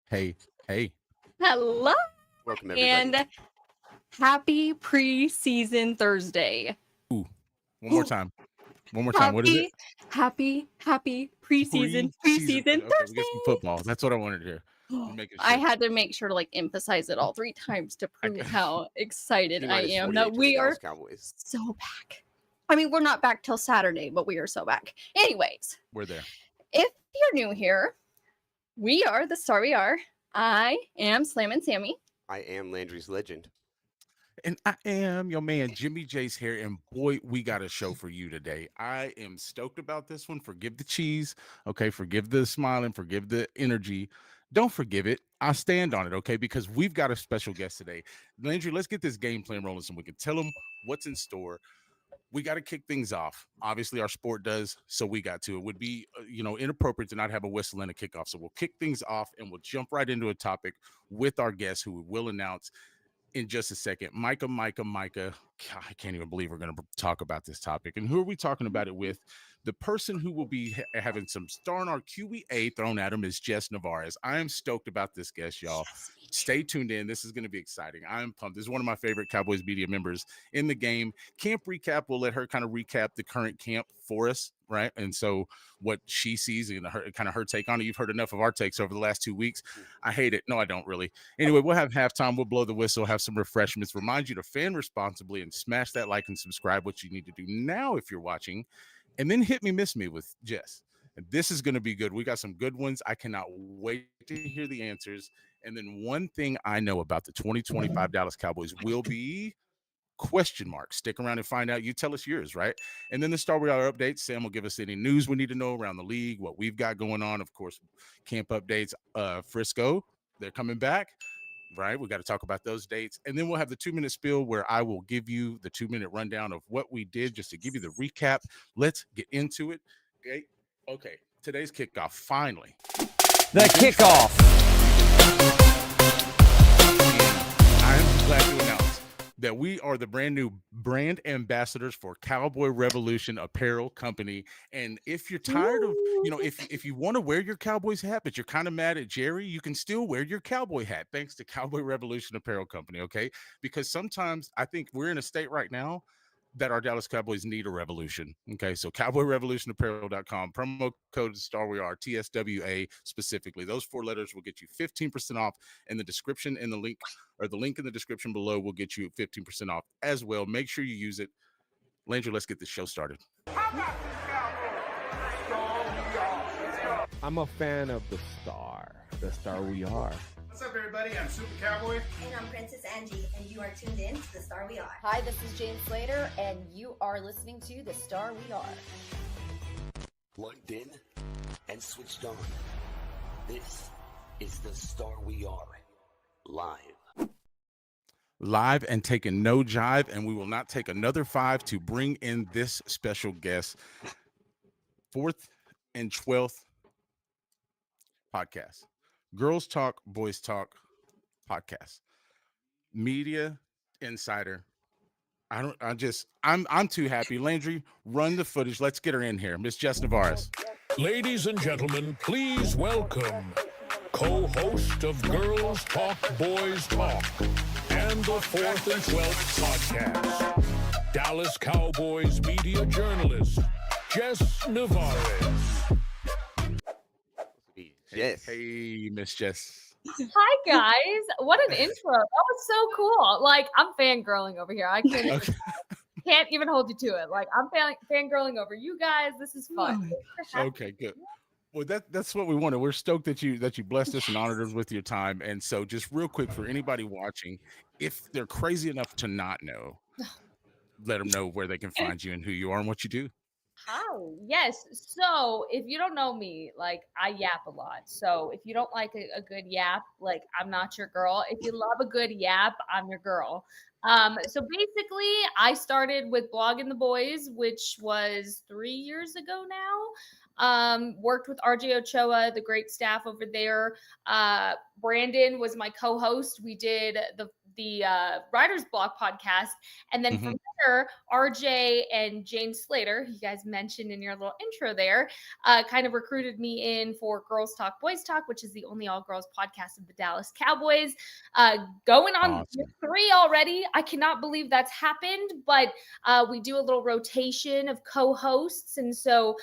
Hey, hey. Hello Welcome, everybody. and happy preseason Thursday. Ooh, one more time. One more time. What is it? Happy preseason Preseason. Okay, we get some Thursday. football. That's what I wanted to hear. Just making I sure. had to make sure to emphasize it all 3 times to I, prove how excited T I minus am 48 that to the we Dallas are Cowboys. so back. I mean, we're not back till Saturday, but we are so back. Anyways, we're there. if you're new here, we are the Star We Are. I am Slammin' Sammy. I am Landry's legend. And I am your man, Jimmy J's here. And boy, we got a show for you today. I am stoked about this one. Forgive the cheese. Okay. Forgive the smiling. Forgive the energy. Don't forgive it. I stand on it. Okay. Because we've got a special guest today. Landry, let's get this game plan rolling so we can tell them what's in store. We got to kick things off. Obviously, our sport does, so we got to. It would be, inappropriate to not have a whistle and a kickoff. So we'll kick things off and we'll jump right into a topic with our guest, who we will announce in just a second. Micah. God, I can't even believe we're going to talk about this topic. And who are we talking about it with? The person who will be having some star in our QEA thrown at him is Jess Nevarez. I am stoked about this guest, y'all. Stay tuned in. This is going to be exciting. I'm pumped. This is one of my favorite Cowboys media members in the game. Camp recap, we'll let her kind of recap the current camp for us, right? And so what she sees and her take on it. You've heard enough of our takes over the last 2 weeks. I hate it. No, I don't really. Anyway, we'll have halftime. We'll blow the whistle, have some refreshments. Remind you to fan responsibly and smash that like and subscribe, what you need to do now if you're watching. And then hit me, miss me with Jess. And this is going to be good. We got some good ones. I cannot wait to hear the answers. And then one thing I know about the 2025 Dallas Cowboys will be question mark. Stick around and find out. You tell us yours, right? And then the Star Wars updates. Sam will give us any news we need to know around the league, what we've got going on. Of course, camp updates. Frisco, they're coming back, right? We got to talk about those dates. And then we'll have the 2-minute spiel where I will give you the 2-minute rundown of what we did just to give you the recap. Let's get into it. Okay. Today's kickoff, finally. The kickoff. I'm glad to announce that we are the brand new brand ambassadors for Cowboy Revolution Apparel Company. And if you're tired of, if you want to wear your Cowboys hat, but you're kind of mad at Jerry, you can still wear your cowboy hat thanks to Cowboy Revolution Apparel Company, okay? Because sometimes I think we're in a state right now that our Dallas Cowboys need a revolution. Okay, so cowboyrevolutionapparel.com, promo code StarWeAre, TSWA specifically. Those 4 letters will get you 15% off, and the description in the link, or the link in the description below, will get you 15% off as well. Make sure you use it. Landry, let's get this show started. I'm a fan of the star we are. What's up, everybody? I'm Super Cowboy. And I'm Princess Angie, and you are tuned in to The Star We Are. Hi, this is Jane Slater, and you are listening to The Star We Are. Plugged in and switched on. This is The Star We Are, live and taking no jive, and we will not take another 5 to bring in this special guest. 4th and 12th podcast. Girls Talk, Boys Talk podcast. Media insider. I'm too happy. Landry, run the footage. Let's get her in here. Miss Jess Nevarez. Ladies and gentlemen, please welcome co-host of Girls Talk, Boys Talk and the 4th and 12th podcast, Dallas Cowboys media journalist, Jess Nevarez. Yes. Hey, Miss Jess. Hi guys, what an intro. That was so cool. I'm fangirling over here. I can't even hold you to it. I'm fangirling over you guys. This is fun. Okay, good. Well, that's what we wanted. We're stoked that you blessed us and honored us with your time. And so, just real quick, for anybody watching, if they're crazy enough to not know, let them know where they can find you and who you are and what you do. Oh, yes. So if you don't know me, I yap a lot. So if you don't like a good yap, I'm not your girl. If you love a good yap, I'm your girl. So basically I started with Blogging the Boys, which was 3 years ago now. Worked with RJ Ochoa, the great staff over there. Brandon was my co-host. We did the the Writer's Block podcast. And then from there, RJ and Jane Slater, who you guys mentioned in your little intro there, kind of recruited me in for Girls Talk, Boys Talk, which is the only all-girls podcast of the Dallas Cowboys. Going on year 3 already. I cannot believe that's happened, but we do a little rotation of co-hosts. And so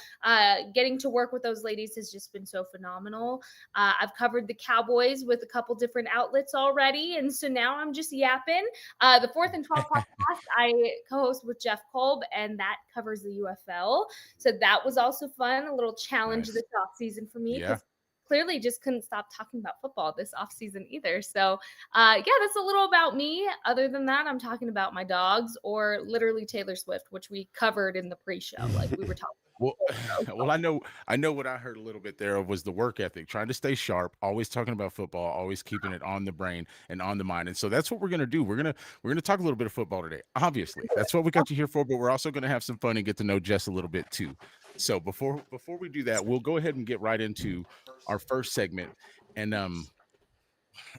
getting to work with those ladies has just been so phenomenal. I've covered the Cowboys with a couple different outlets already. And so now I'm just yapping. The 4th and 12th podcast, I co-host with Jeff Kolb, and that covers the UFL. So that was also fun, a little challenge this off season for me. Yeah. Clearly just couldn't stop talking about football this off season either. So yeah, that's a little about me. Other than that, I'm talking about my dogs or literally Taylor Swift, which we covered in the pre-show. Like we were talking. Well, I know what I heard a little bit there of was the work ethic, trying to stay sharp, always talking about football, always keeping it on the brain and on the mind. And so that's what we're going to do. We're going to talk a little bit of football today. Obviously, that's what we got you here for, but we're also going to have some fun and get to know Jess a little bit too. So before we do that, we'll go ahead and get right into our first segment. And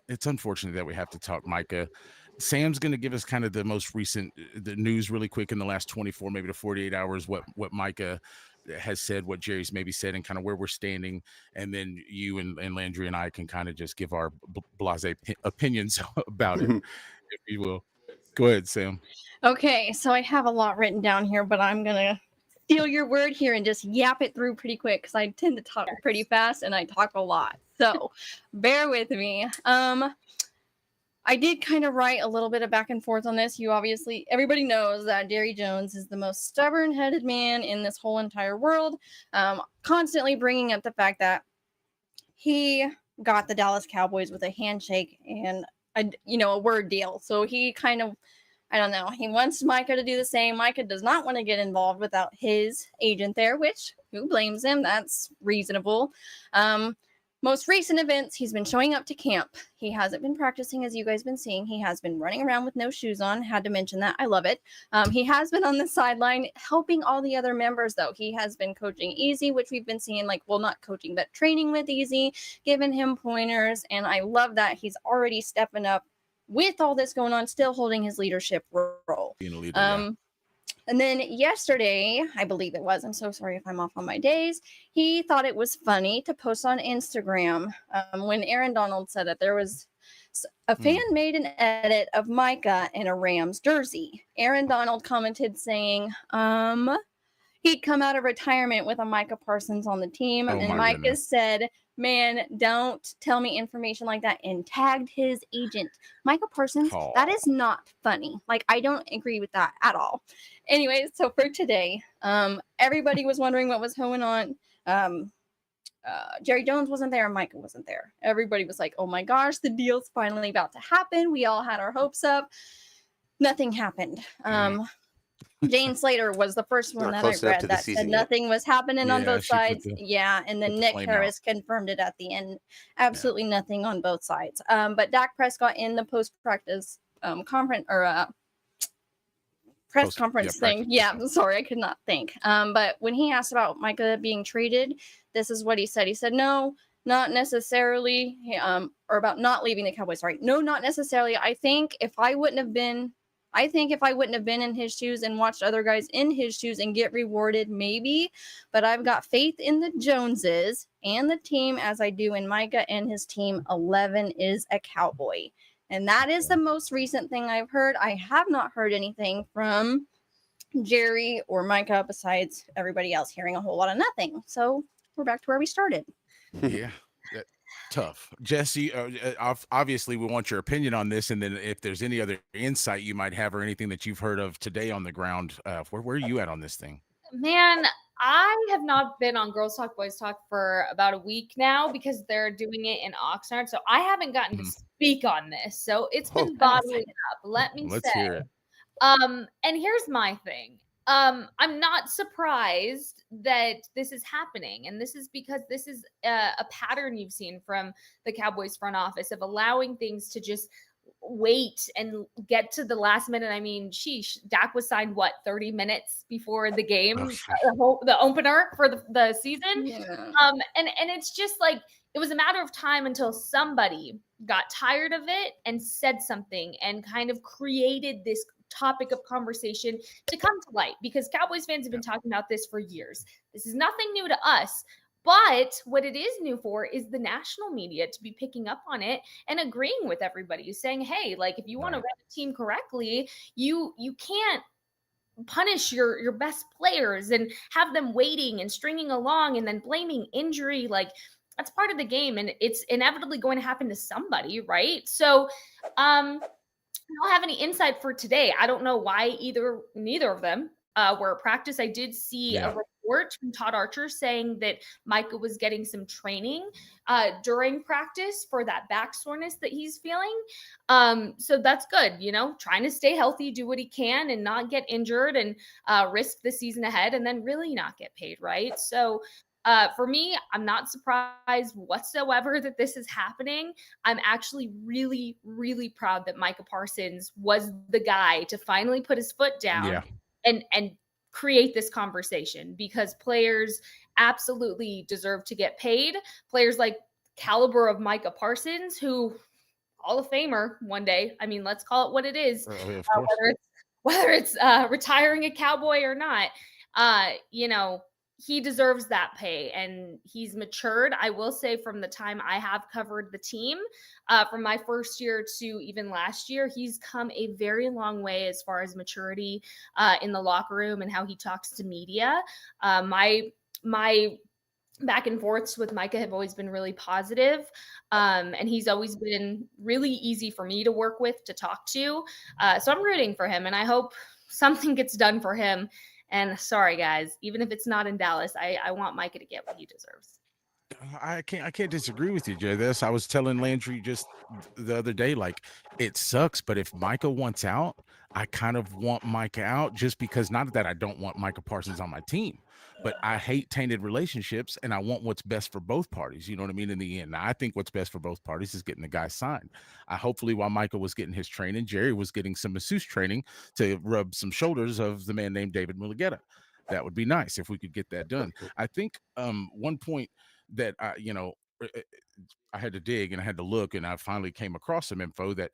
it's unfortunate that we have to talk Micah. Sam's going to give us kind of the most recent the news really quick in the last 24, maybe to 48 hours, what Micah has said, what Jerry's maybe said, and kind of where we're standing. And then you and Landry and I can kind of just give our blasé opinions about it, if you will. Go ahead, Sam. Okay, so I have a lot written down here, but I'm going to steal your word here and just yap it through pretty quick because I tend to talk pretty fast and I talk a lot. So bear with me. I did kind of write a little bit of back and forth on this. Everybody knows that Jerry Jones is the most stubborn-headed man in this whole entire world, constantly bringing up the fact that he got the Dallas Cowboys with a handshake and a word deal. So he kind of, I don't know, he wants Micah to do the same. Micah does not want to get involved without his agent there, which, who blames him? That's reasonable. Most recent events, he's been showing up to camp. He hasn't been practicing, as you guys been seeing. He has been running around with no shoes on. Had to mention that. I love it. He has been on the sideline helping all the other members, though. He has been coaching Easy, which we've been seeing, not coaching, but training with Easy, giving him pointers. And I love that he's already stepping up with all this going on, still holding his leadership role. Being a leader, And then yesterday, I believe it was, I'm so sorry if I'm off on my days, he thought it was funny to post on Instagram when Aaron Donald said that there was a fan made an edit of Micah in a Rams jersey. Aaron Donald commented saying, he'd come out of retirement with a Micah Parsons on the team. And Micah said, man, don't tell me information like that, and tagged his agent. Micah Parsons, that is not funny. I don't agree with that at all. Anyways, so for today, everybody was wondering what was going on. Jerry Jones wasn't there, and Micah wasn't there. Everybody was like, oh my gosh, the deal's finally about to happen. We all had our hopes up. Nothing happened. Jane Slater was the first one that I read that said nothing was happening on both sides. And then Nick Harris confirmed it at the end. Absolutely nothing on both sides. But Dak Prescott in the post-practice conference or press conference thing. I'm sorry, I could not think. But when he asked about Micah being traded, this is what he said. He said, no, not necessarily, or about not leaving the Cowboys. Sorry. No, not necessarily. I think if I wouldn't have been in his shoes and watched other guys in his shoes and get rewarded, maybe. But I've got faith in the Joneses and the team as I do in Micah and his team. 11 is a Cowboy. And that is the most recent thing I've heard. I have not heard anything from Jerry or Micah besides everybody else hearing a whole lot of nothing. So we're back to where we started. Yeah. Tough. Jesse, obviously we want your opinion on this, and then if there's any other insight you might have or anything that you've heard of today on the ground, where are you at on this thing? Man, I have not been on Girls Talk, Boys Talk for about a week now because they're doing it in Oxnard, so I haven't gotten to speak on this. So it's been bottling up. Let's say. Hear it. And here's my thing. I'm not surprised that this is happening. And this is because this is a pattern you've seen from the Cowboys front office of allowing things to just wait and get to the last minute. I mean, sheesh, Dak was signed, 30 minutes before the game, the opener for the season. Yeah. And it's just it was a matter of time until somebody got tired of it and said something and kind of created this topic of conversation to come to light, because Cowboys fans have been talking about this for years. This is nothing new to us. But what it is new for is the national media to be picking up on it and agreeing with everybody, saying, hey, like, if you want to run a team correctly, you can't punish your best players and have them waiting and stringing along and then blaming injury. Like, that's part of the game, and it's inevitably going to happen to somebody, right? So I don't have any insight for today. I don't know why neither of them were at practice. I did see a report from Todd Archer saying that Micah was getting some training during practice for that back soreness that he's feeling. So that's good, trying to stay healthy, do what he can and not get injured and risk the season ahead and then really not get paid, right? So for me, I'm not surprised whatsoever that this is happening. I'm actually really, really proud that Micah Parsons was the guy to finally put his foot down and create this conversation, because players absolutely deserve to get paid. Players like caliber of Micah Parsons, who Hall of Famer one day. I mean, let's call it what it is, whether it's retiring a Cowboy or not. He deserves that pay, and he's matured. I will say, from the time I have covered the team, from my first year to even last year, he's come a very long way as far as maturity in the locker room and how he talks to media. My back and forths with Micah have always been really positive. And he's always been really easy for me to work with, to talk to. So I'm rooting for him, and I hope something gets done for him. And sorry, guys, even if it's not in Dallas, I want Micah to get what he deserves. I can't disagree with you, Jay. I was telling Landry just the other day, like, it sucks, but if Micah wants out, I kind of want Micah out, just because, not that I don't want Micah Parsons on my team, but I hate tainted relationships, and I want what's best for both parties. You know what I mean? In the end, now, I think what's best for both parties is getting the guy signed. Hopefully, while Micah was getting his training, Jerry was getting some masseuse training to rub some shoulders of the man named David Mulugeta. That would be nice if we could get that done. I think one point that I had to dig and I had to look, and I finally came across some info that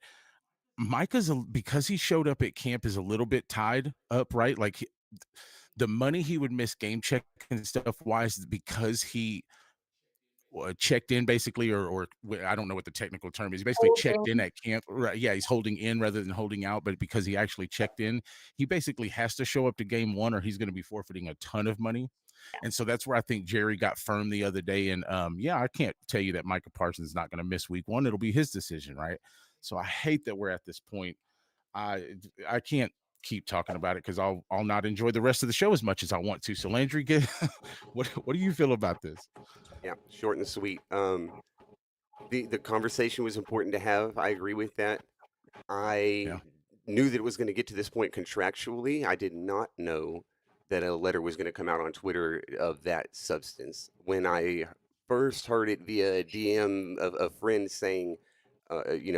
Micah's, because he showed up at camp, is a little bit tied up, right? Like, the money he would miss game check and stuff wise, because he checked in basically, or I don't know what the technical term is. He basically checked in at camp, right? Yeah, he's holding in rather than holding out, but because he actually checked in, he basically has to show up to game one, or he's going to be forfeiting a ton of money. And so that's where I think Jerry got firm the other day. And I can't tell you that Micah Parsons is not going to miss week one. It'll be his decision, right? So I hate that we're at this point. I can't keep talking about it, because I'll not enjoy the rest of the show as much as I want to. So Landry, what do you feel about this? Yeah, short and sweet. The conversation was important to have. I agree with that. I knew that it was going to get to this point contractually. I did not know that a letter was going to come out on Twitter of that substance. When I first heard it via a DM of a friend saying,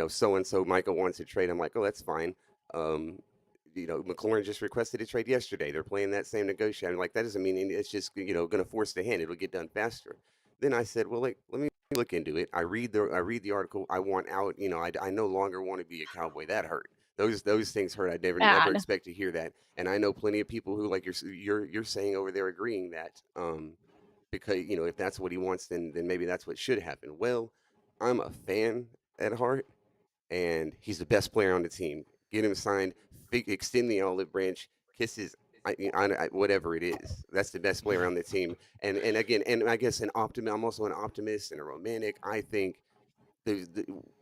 so-and-so Micah wants to trade, I'm like, oh, that's fine. McLaurin just requested a trade yesterday. They're playing that same negotiation. Like, that doesn't mean it's just, going to force the hand. It'll get done faster. Then I said, well, let me look into it. I read the article. I want out. I no longer want to be a Cowboy. That hurt. Those things hurt. I never expect to hear that. And I know plenty of people who, like you're saying over there, agreeing that because if that's what he wants, then maybe that's what should happen. Well, I'm a fan at heart, and he's the best player on the team. Get him signed. Extend the olive branch. Kisses. Whatever it is, that's the best player on the team. And again, and I guess I'm also an optimist and a romantic. I think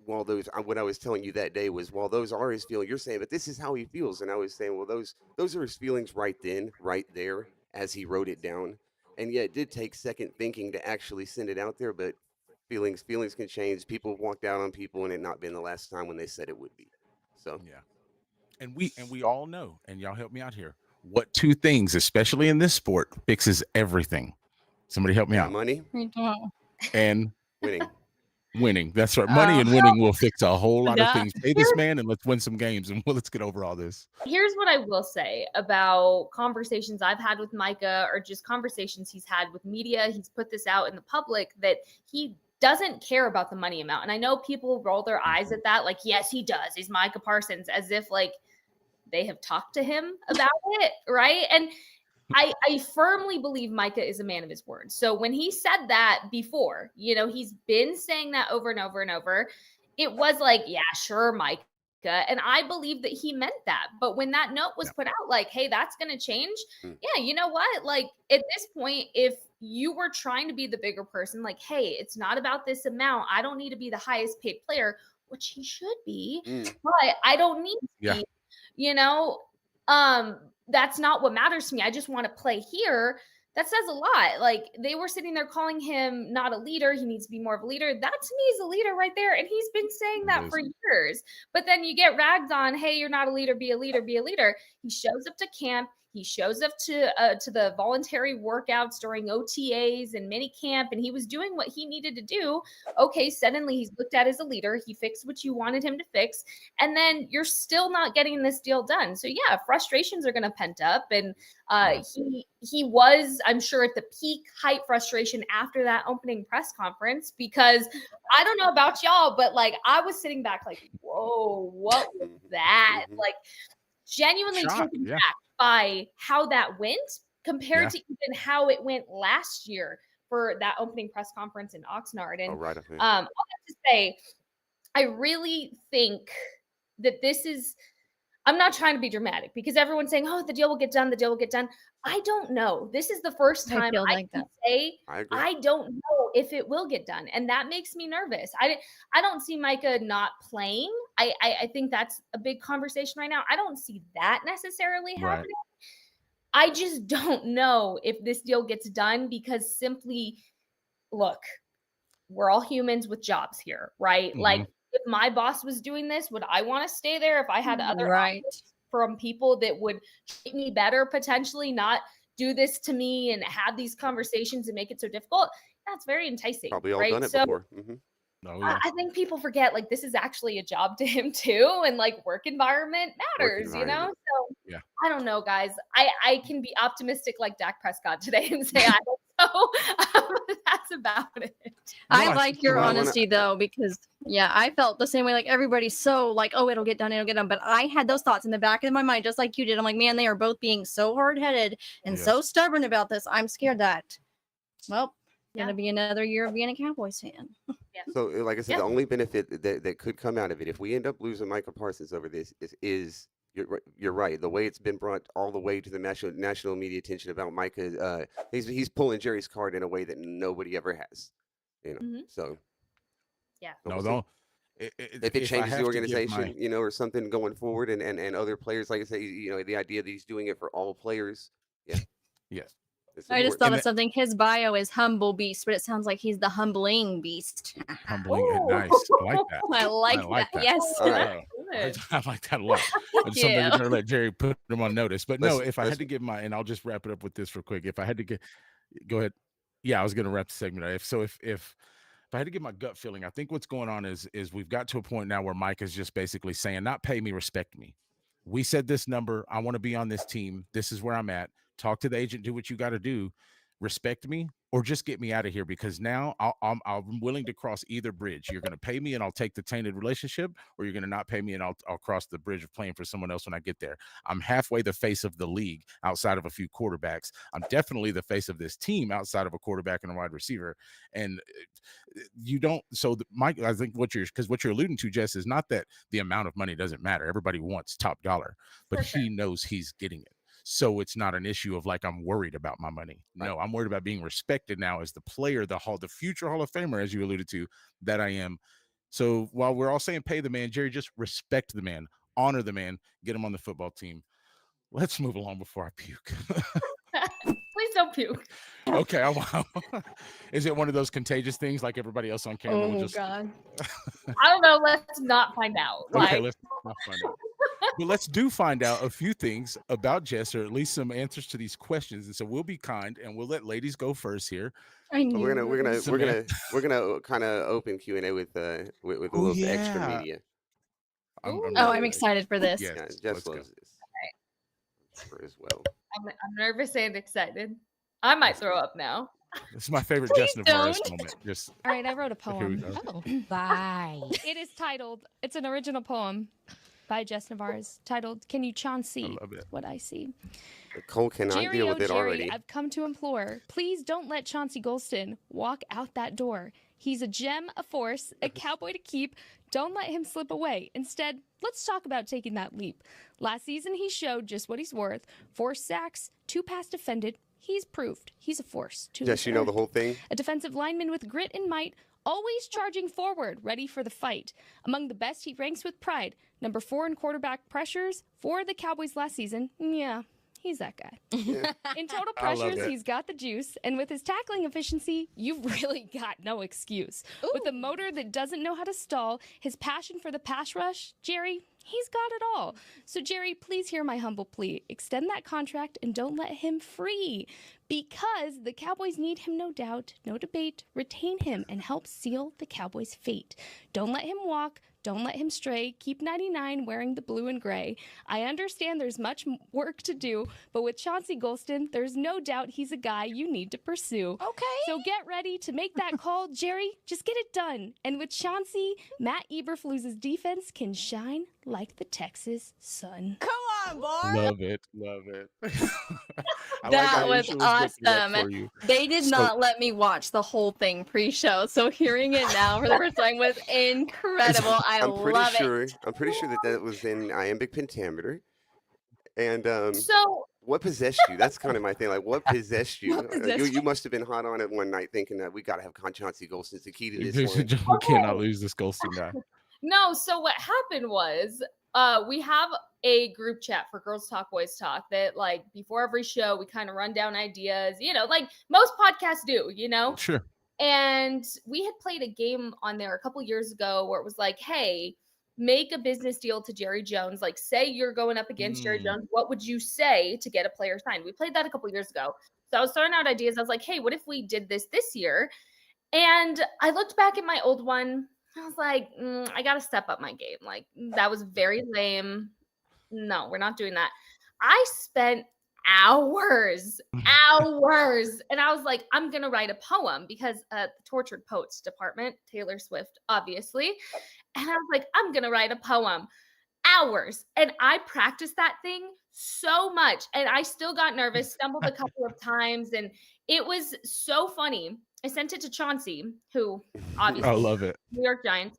what I was telling you that day was, while those are his feelings, you're saying, but this is how he feels. And I was saying, well, those are his feelings right then, right there, as he wrote it down. And yeah, it did take second thinking to actually send it out there, but feelings can change. People have walked out on people, and it not been the last time when they said it would be. So yeah. And we all know, and y'all help me out here, what two things, especially in this sport, fixes everything? Somebody help me out. Money and winning. That's right. Oh, Money and winning will fix a whole lot of things. Pay this man and let's win some games, and let's get over all this. Here's what I will say about conversations I've had with Micah, or just conversations he's had with media. He's put this out in the public that he doesn't care about the money amount. And I know people roll their eyes at that, like, yes, he does. He's Micah Parsons, as if like they have talked to him about it, right? And I firmly believe Micah is a man of his word. So when he said that before, you know, he's been saying that over and over and over. It was like, yeah, sure, Micah. And I believe that he meant that. But when that note was put out, like, hey, that's going to change. Yeah, you know what? Like, at this point, if you were trying to be the bigger person, like, hey, it's not about this amount. I don't need to be the highest paid player, which he should be, but I don't need to be, you know, that's not what matters to me. I just want to play here. That says a lot. Like, they were sitting there calling him not a leader. He needs to be more of a leader. That to me is a leader right there. And he's been saying that for years. But then you get ragged on, hey, you're not a leader, be a leader, be a leader. He shows up to camp. He shows up to the voluntary workouts during OTAs and mini camp, and he was doing what he needed to do. Okay, suddenly he's looked at as a leader. He fixed what you wanted him to fix, and then you're still not getting this deal done. So yeah, frustrations are going to pent up, and he was, I'm sure, at the peak height frustration after that opening press conference, because I don't know about y'all, but like I was sitting back like, whoa, what was that? Like genuinely taken back by how that went compared to even how it went last year for that opening press conference in Oxnard. And I'll have to say, I really think that this is, I'm not trying to be dramatic because everyone's saying, oh, the deal will get done. The deal will get done. I don't know. This is the first time I can say I don't know if it will get done. And that makes me nervous. I don't see Micah not playing. I think that's a big conversation right now. I don't see that necessarily happening. I just don't know if this deal gets done because simply, look, we're all humans with jobs here, right? Like, if my boss was doing this, would I want to stay there if I had other offers from people that would treat me better, potentially not do this to me and have these conversations and make it so difficult? That's very enticing. Probably all done it before. I think people forget, like, this is actually a job to him too, and like work environment matters, you know? So I don't know, guys. I can be optimistic like Dak Prescott today and say I don't know. That's about it. I like your honesty though, because I felt the same way. Like everybody's so like, oh, it'll get done, it'll get done. But I had those thoughts in the back of my mind, just like you did. I'm like, man, they are both being so hard-headed and so stubborn about this. I'm scared that, well, gonna be another year of being a Cowboys fan. So, like I said, the only benefit that could come out of it, if we end up losing Micah Parsons over this, is you're right. The way it's been brought all the way to the national media attention about Micah, he's pulling Jerry's card in a way that nobody ever has. You know, so if it changes the organization, you know, or something going forward, and other players, like I say, you know, the idea that he's doing it for all players, I just thought of something. His bio is humble beast, but it sounds like he's the humbling beast. Humbling and nice. I like that. I like that. Yes. I like that a lot. And something we're going to let Jerry put him on notice. But no, if I had to give my, and I'll just wrap it up with this real quick. If I had to go ahead. Yeah, I was going to wrap the segment. If I had to give my gut feeling, I think what's going on is we've got to a point now where Mike is just basically saying, not pay me, respect me. We said this number. I want to be on this team. This is where I'm at. Talk to the agent, do what you got to do, respect me, or just get me out of here, because now I'm willing to cross either bridge. You're going to pay me and I'll take the tainted relationship, or you're going to not pay me and I'll cross the bridge of playing for someone else when I get there. I'm halfway the face of the league outside of a few quarterbacks. I'm definitely the face of this team outside of a quarterback and a wide receiver. And you don't. So Mike, I think what you're alluding to, Jess, is not that the amount of money doesn't matter. Everybody wants top dollar, but he knows he's getting it. So it's not an issue of like, I'm worried about my money. No, I'm worried about being respected now as the player, the future Hall of Famer, as you alluded to, that I am. So while we're all saying pay the man, Jerry, just respect the man, honor the man, get him on the football team. Let's move along before I puke. Please don't puke. Okay. Is it one of those contagious things like everybody else on camera? Oh, God. I don't know. Let's not find out. Okay, let's not find out. But let's find out a few things about Jess, or at least some answers to these questions. And so we'll be kind and we'll let ladies go first here. We're gonna kind of open Q&A with a little extra media. I'm excited for this. Yeah, Jess loves this. As well. I'm nervous and excited. I might throw up now. This is my favorite Jess Please Nevarez don't. moment. Just All right, I wrote a here we poem. go. Oh, bye. It is titled, it's an original poem by Jess Nevarez titled, Can You Chauncey I love it. What I See? Cole cannot Jerry, deal oh with it Jerry, already. I've come to implore. Please don't let Chauncey Golston walk out that door. He's a gem, a force, a cowboy to keep. Don't let him slip away. Instead, let's talk about taking that leap. Last season, he showed just what he's worth. 4 sacks, 2 pass defended. He's proved he's a force. Jess, you know the whole thing? A defensive lineman with grit and might, always charging forward, ready for the fight. Among the best, he ranks with pride. Number 4 in quarterback pressures for the Cowboys last season. Yeah, he's that guy. In total I love pressures, it. he's got the juice. And with his tackling efficiency, you've really got no excuse. With a motor that doesn't know how to stall, his passion for the pass rush, Jerry, he's got it all. So, Jerry, please hear my humble plea. Extend that contract and don't let him free. Because the Cowboys need him, no doubt, no debate. Retain him and help seal the Cowboys' fate. Don't let him walk. Don't let him stray. Keep 99 wearing the blue and gray. I understand there's much work to do, but with Chauncey Golston, there's no doubt he's a guy you need to pursue. Okay. So get ready to make that call, Jerry. Just get it done. And with Chauncey, Matt Eberflus's defense can shine like the Texas sun. Come on, Bar. Love it. Love it. I like That how was Alicia looking up awesome. for you. They did not let me watch the whole thing pre-show, so hearing it now for the first time was incredible. I'm pretty love sure. it. I'm pretty sure that was in iambic pentameter. And So what possessed you? That's kind of my thing. Like, what possessed you? What possessed You must have been hot on it one night, thinking that we got to have Chauncey Golston. It's the key to this one. We cannot lose this Golston guy. no, so what happened was we have a group chat for Girls Talk, Boys Talk that like before every show we kind of run down ideas, like most podcasts do, Sure. And we had played a game on there a couple years ago where it was like, hey, make a business deal to Jerry Jones. Like, say you're going up against Jerry Jones. What would you say to get a player signed? We played that a couple years ago. So I was throwing out ideas. I was like, hey, what if we did this year? And I looked back at my old one. I was like, I got to step up my game. Like, that was very lame. No, we're not doing that. I spent hours. And I was like, I'm going to write a poem because the Tortured Poets Department, Taylor Swift, obviously. And I was like, I'm going to write a poem. Hours. And I practiced that thing so much. And I still got nervous, stumbled a couple of times. And it was so funny. I sent it to Chauncey, who obviously I love it. New York Giants.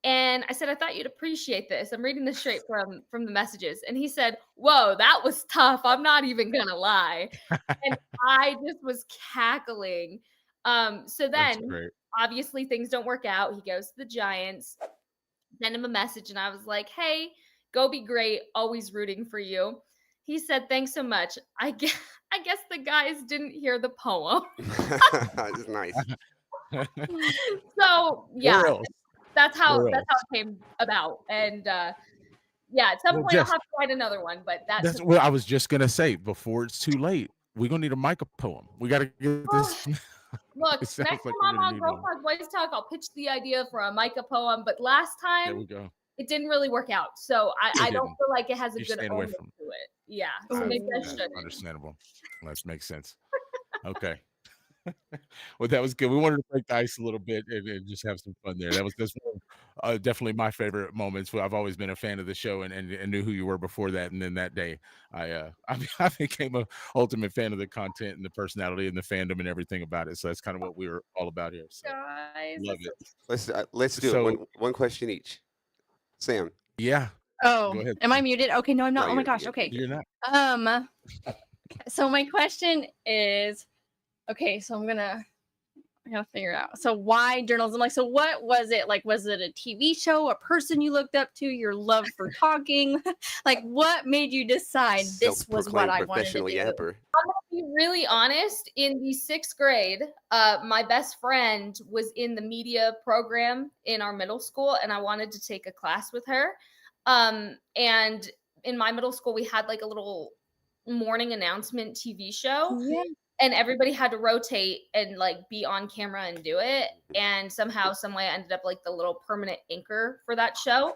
And I said, I thought you'd appreciate this. I'm reading this straight from the messages. And he said, whoa, that was tough. I'm not even going to lie. And I just was cackling. So then obviously things don't work out. He goes to the Giants, send him a message. And I was like, hey, go be great. Always rooting for you. He said, thanks so much. I guess the guys didn't hear the poem. It's nice. So yeah. That's how it came about. And at some point I'll have to write another one, but that's what I was just gonna say. Before it's too late, we're gonna need a Micah poem. We gotta get this. Look, next time I'm on Girls Talk, Boys Talk, I'll pitch the idea for a Micah poem. But last time it didn't really work out. So I don't feel like it has a good omen to it. Yeah. So maybe I shouldn't. Understandable. That makes sense. Okay. Well, that was good. We wanted to break the ice a little bit and just have some fun there. That's definitely my favorite moments. I've always been a fan of the show and knew who you were before that. And then that day, I became a ultimate fan of the content and the personality and the fandom and everything about it. So that's kind of what we were all about here. So guys, love it. Let's do it. One question each. Sam. Yeah. Oh, go ahead. Am I muted? Okay, no, I'm not. No, oh my gosh. Okay. You're not. So my question is, okay, so I gotta figure it out. So why journalism? Like, so what was it? Like, was it a TV show, a person you looked up to, your love for talking? Like, what made you decide this was what I wanted to do? Yapper. I'm gonna be really honest. In the 6th grade, my best friend was in the media program in our middle school, and I wanted to take a class with her. And in my middle school, we had like a little morning announcement TV show. Yeah. And everybody had to rotate and like be on camera and do it. And somehow, some way I ended up like the little permanent anchor for that show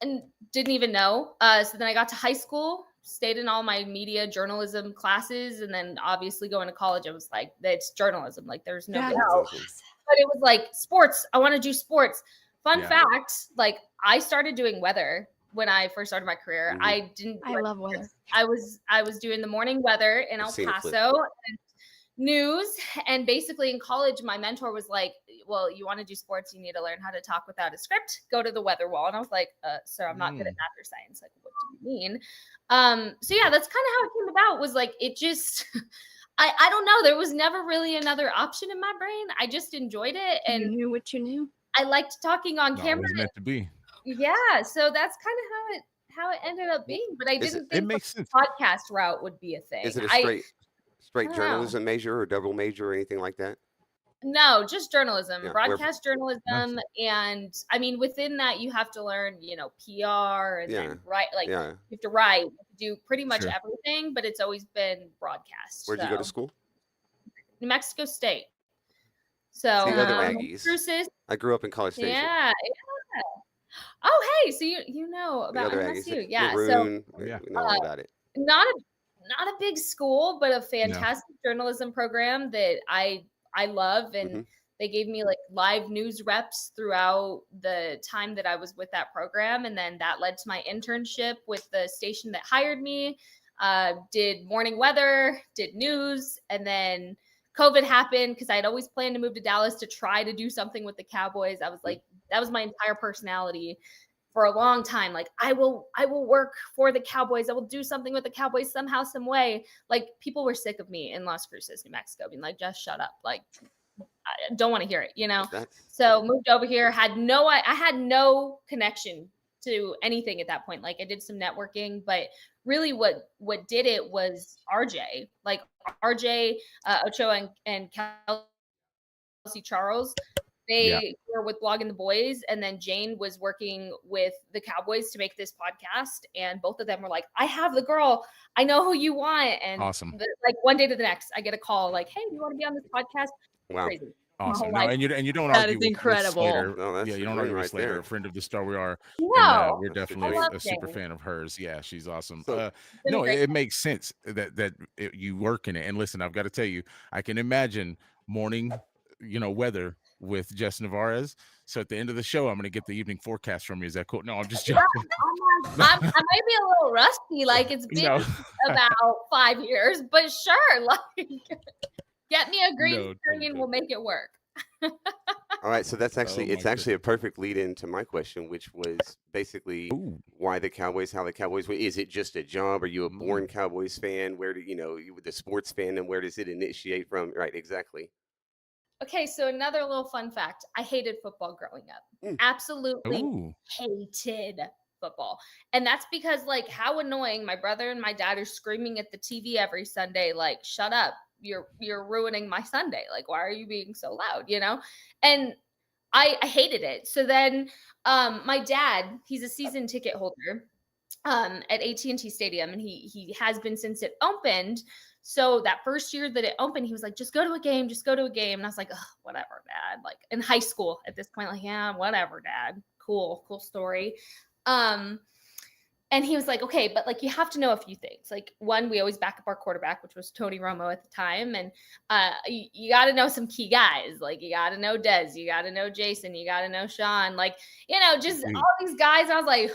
and didn't even know. So then I got to high school, stayed in all my media journalism classes. And then obviously going to college, I was like, it's journalism. Like there's no doubt. But it was like sports. I want to do sports. Fun fact, like I started doing weather when I first started my career. I love weather. I was doing the morning weather in El Paso and news. And basically in college, my mentor was like, well, you want to do sports, you need to learn how to talk without a script. Go to the weather wall. And I was like, sir, I'm not good at math or science. Like, what do you mean? So yeah, that's kind of how it came about, was like, it just, I don't know. There was never really another option in my brain. I just enjoyed it. And you knew what you knew. I liked talking on camera. It was meant to be. Yeah. So that's kind of how it ended up being. But I didn't think makes the sense. podcast route would be a thing. Is it a straight journalism major or double major or anything like that? No, just journalism, broadcast journalism. Nice. And I mean, within that, you have to learn, PR and then write, like you have to write, you have to do pretty much everything, but it's always been broadcast. Where'd you go to school? New Mexico State. So the other Aggies. Cruces. I grew up in College Station. Yeah. Oh, hey, so you know about MSU. Yeah. Maroon, so we know all about it. Not a big school, but a fantastic journalism program that I love. And they gave me like live news reps throughout the time that I was with that program. And then that led to my internship with the station that hired me, did morning weather, did news. And then COVID happened because I'd always planned to move to Dallas to try to do something with the Cowboys. I was like, that was my entire personality for a long time. Like, I will work for the Cowboys. I will do something with the Cowboys somehow, some way. Like, people were sick of me in Las Cruces, New Mexico, being like, just shut up. Like, I don't want to hear it, So moved over here, I had no connection to anything at that point. Like, I did some networking, but really what did it was RJ. Like, RJ Ochoa and Kelsey Charles, they were with Blogging the Boys, and then Jane was working with the Cowboys to make this podcast, and both of them were like, I have the girl, I know who you want. And awesome. Like one day to the next, I get a call like, hey, you want to be on this podcast? Wow. Crazy. Awesome. No, and you don't that argue is incredible. You don't argue with Slater, a friend of the Star We Are. No, and, we're definitely a super fan of hers. Yeah, she's awesome. So, no, it makes sense that you work in it. And listen, I've got to tell you, I can imagine morning, weather with Jess Nevarez. So at the end of the show, I'm going to get the evening forecast from you. Is that cool? No, I'm just joking. I might be a little rusty. Like, it's been about 5 years, but sure. Like, get me a green screen, we'll make it work. All right, so that's actually actually a perfect lead into my question, which was basically why the Cowboys, how the Cowboys. Is it just a job? Are you a born Cowboys fan? Where do you the sports fan, and where does it initiate from? Right, exactly. Okay, so another little fun fact. I hated football growing up. Absolutely hated football. And that's because, like, how annoying. My brother and my dad are screaming at the TV every Sunday, like, shut up. You're ruining my Sunday. Like, why are you being so loud, And I hated it. So then my dad, he's a season ticket holder at AT&T Stadium, and he has been since it opened. So that first year that it opened, he was like, just go to a game. And I was like, whatever, Dad. Like, in high school at this point, like, yeah, whatever, Dad. Cool story. And he was like, okay, but like, you have to know a few things. Like, one, we always back up our quarterback, which was Tony Romo at the time. And you got to know some key guys. Like, you got to know Dez, you got to know Jason, you got to know Sean, like, just all these guys. And I was like,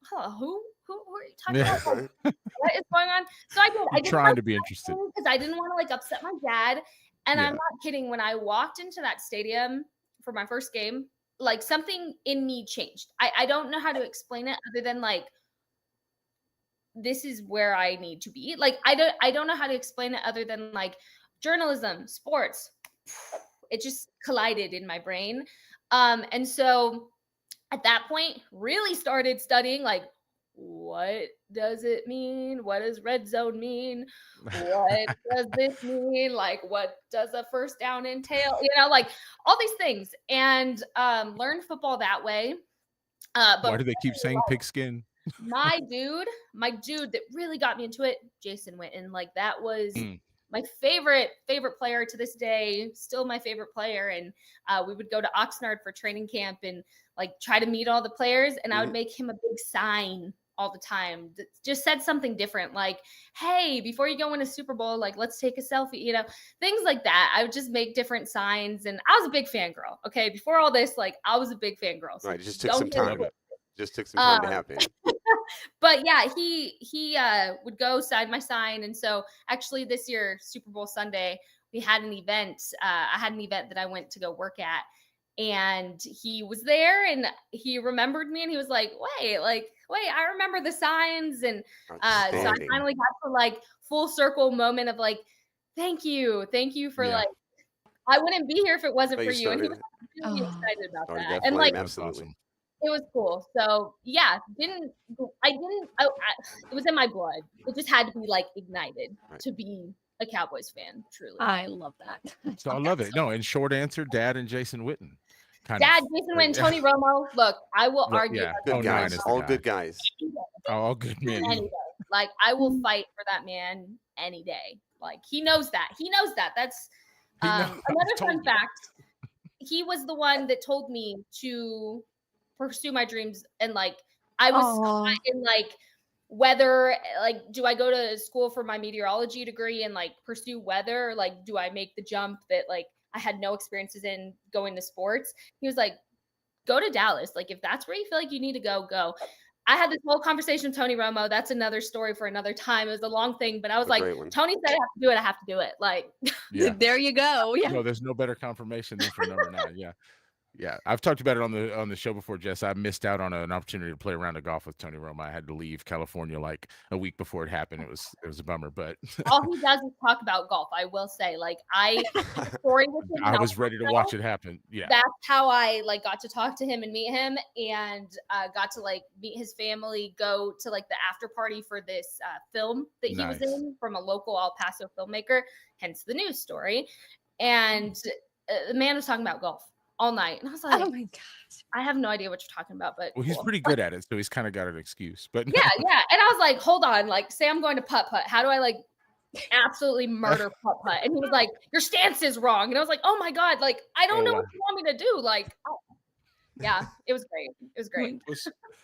who are you talking about? Like, what is going on? So I did trying to be interested because I didn't want to like upset my dad. And I'm not kidding. When I walked into that stadium for my first game, like, something in me changed. I don't know how to explain it other than like, this is where I need to be. Like, I don't know how to explain it other than like journalism, sports. It just collided in my brain. And so at that point, really started studying, like, what does it mean? What does red zone mean? What does this mean? Like, what does a first down entail? Like all these things, and learned football that way. But why do they keep saying pigskin? my dude that really got me into it, Jason Witten. Like, that was my favorite player to this day, still my favorite player. And we would go to Oxnard for training camp and like try to meet all the players, and I would make him a big sign all the time that just said something different, like, hey, before you go win a Super Bowl, like, let's take a selfie, you know, things like that. I would just make different signs. And I was a big fangirl. Okay. Before all this, like, I was a big fangirl. So Right. It just took some time. Just took some time to happen. But yeah, he would go sign my sign. And so actually this year, Super Bowl Sunday, we had an event. I had an event that I went to go work at. And he was there and he remembered me and he was like, wait, I remember the signs. And so I finally got to like full circle moment of like, thank you for like, I wouldn't be here if it wasn't for you. And he was really excited about that. And like, absolutely. It was cool. So yeah, it was in my blood. It just had to be like ignited to be a Cowboys fan, truly. I love that. So I love it. No, in short answer, Dad and Jason Witten. Dad, Jason Witten, Tony Romo. Look, I will argue. Yeah. Good guys. All good guys. All good men. Any day. Like, I will fight for that man any day. Like, he knows that. That's another fun fact. He was the one that told me to pursue my dreams. And like, I was caught in like, whether like, do I go to school for my meteorology degree and like pursue weather? Like, do I make the jump that like I had no experiences in going to sports? He was like, go to Dallas. Like, if that's where you feel like you need to go. I had this whole conversation with Tony Romo. That's another story for another time. It was a long thing, but I was like, Tony said I have to do it. I have to do it. Like, there you go. Yeah. No, there's no better confirmation than for number 9. Yeah. Yeah, I've talked about it on the show before, Jess. I missed out on an opportunity to play a round of golf with Tony Romo. I had to leave California like a week before it happened. It was a bummer, but all he does is talk about golf. I will say, like, I was ready to watch it happen. Yeah, that's how I like got to talk to him and meet him, and got to like meet his family. Go to like the after party for this film that he was in from a local El Paso filmmaker. Hence the news story, and the man was talking about golf all night. And I was like, oh my gosh, I have no idea what you're talking about, but he's pretty good at it. So he's kind of got an excuse, but yeah. And I was like, hold on, like, say I'm going to putt. How do I like absolutely murder putt? And he was like, your stance is wrong. And I was like, oh my God, like, I don't know what you want me to do. Like, yeah, it was great. It was great.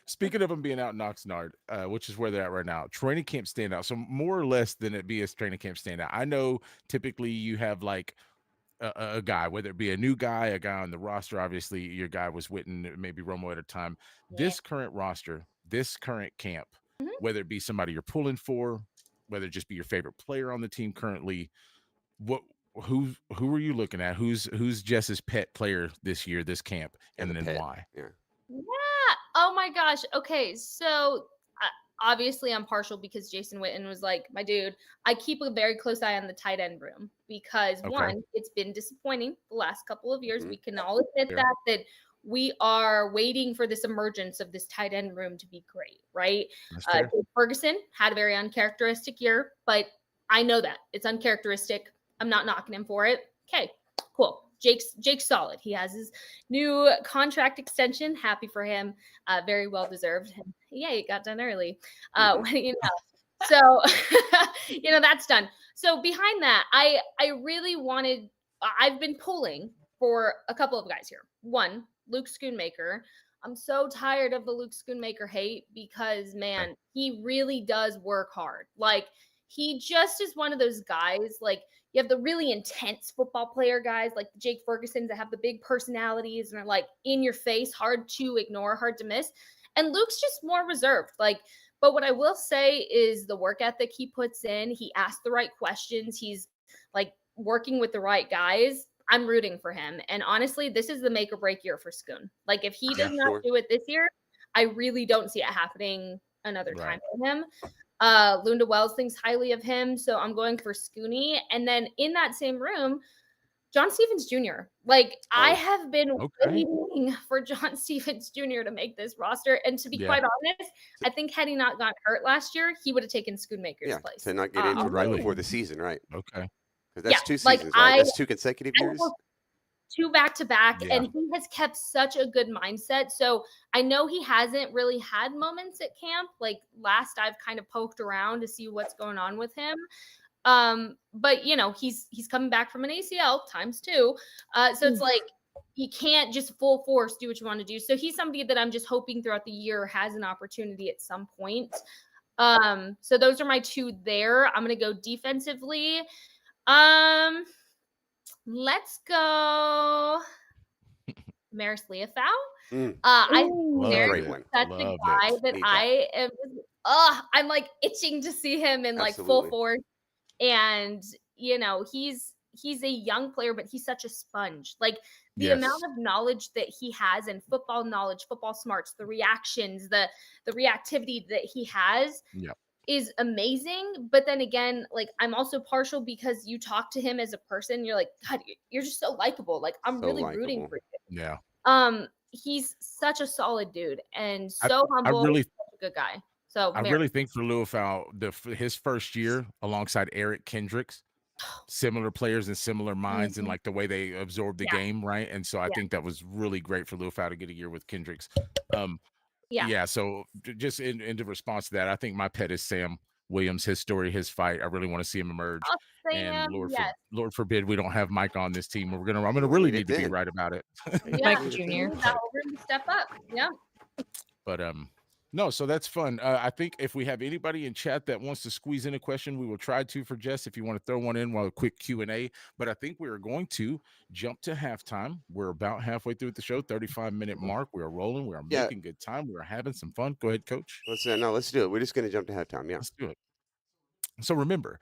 Speaking of them being out in Oxnard, which is where they're at right now, training camp standout. So more or less than it be a training camp standout. I know typically you have like a guy, whether it be a new guy, a guy on the roster. Obviously, your guy was Witten, maybe Romo at a time. Yeah. This current roster, this current camp, whether it be somebody you're pulling for, whether it just be your favorite player on the team currently, who are you looking at? Who's Jess's pet player this year, this camp, and then why? Yeah. Oh my gosh. Okay, so obviously I'm partial because Jason Witten was like my dude. I keep a very close eye on the tight end room because one, it's been disappointing the last couple of years. We can all admit that we are waiting for this emergence of this tight end room to be great, right? Jake Ferguson had a very uncharacteristic year, but I know that it's uncharacteristic. I'm not knocking him for it. Okay, cool. Jake's solid. He has his new contract extension. Happy for him. Very well deserved. Yeah, it got done early. So that's done. So behind that, I really wanted. I've been pulling for a couple of guys here. One, Luke Schoonmaker. I'm so tired of the Luke Schoonmaker hate because man, he really does work hard. Like he just is one of those guys. Like you have the really intense football player guys like the Jake Fergusons that have the big personalities and are like in your face, hard to ignore, hard to miss. And Luke's just more reserved. Like, but what I will say is the work ethic he puts in, he asks the right questions. He's like working with the right guys. I'm rooting for him. And honestly, this is the make or break year for Schoon. Like if he does not do it this year, I really don't see it happening another time for him. Lunda Wells thinks highly of him, so I'm going for Scooney. And then in that same room, John Stevens Jr. Like I have been waiting for John Stevens Jr. to make this roster, and to be quite honest, I think had he not gotten hurt last year, he would have taken Schoonmaker's place. To not get injured right before the season, right? Okay, because that's 2 seasons, right? That's 2 consecutive years. 2 back-to-back, and he has kept such a good mindset. So I know he hasn't really had moments at camp. Like last I've kind of poked around to see what's going on with him. But he's coming back from an ACL ×2. So it's like you can't just full force do what you want to do. So he's somebody that I'm just hoping throughout the year has an opportunity at some point. So those are my two there. I'm gonna go defensively. Let's go Maris Leofau. I think Maris is such a guy that I am. I'm like itching to see him in like full force. And you know, he's a young player, but he's such a sponge. Like the amount of knowledge that he has, and football knowledge, football smarts, the reactions, the reactivity that he has. Is amazing. But then again, like I'm also partial because you talk to him as a person, you're like, God, you're just so likable. Like I'm so really rooting for you. Yeah. He's such a solid dude and so humble, such a good guy. So I really think for Leofau, his first year alongside Eric Kendricks, similar players and similar minds and like the way they absorb the game, right? And so I think that was really great for Leofau to get a year with Kendricks. So just into response to that, I think my pet is Sam Williams, his story, his fight. I really want to see him emerge. And Lord forbid we don't have Mike on this team. I'm gonna really need to be right about it. Mike Jr. Step up. Yeah. But no, so that's fun. I think if we have anybody in chat that wants to squeeze in a question, we will try to for Jess. If you want to throw one in while a quick Q&A, but I think we are going to jump to halftime. We're about halfway through the show, 35-minute mark. We are rolling. We are making good time. We are having some fun. Go ahead, Coach. Let's do it. We're just going to jump to halftime. Yeah, let's do it. So remember,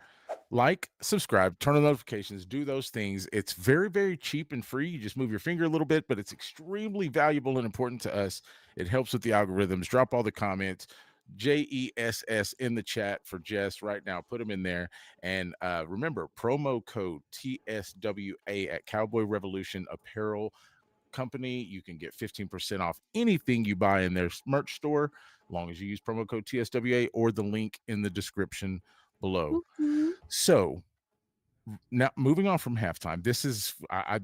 like, subscribe, turn on notifications, do those things. It's very, very cheap and free. You just move your finger a little bit, but it's extremely valuable and important to us. It helps with the algorithms. Drop all the comments. JESS in the chat for Jess right now. Put them in there. And remember, promo code TSWA at Cowboy Revolution Apparel Company. You can get 15% off anything you buy in their merch store, as long as you use promo code TSWA or the link in the description below. So now moving on from halftime, this is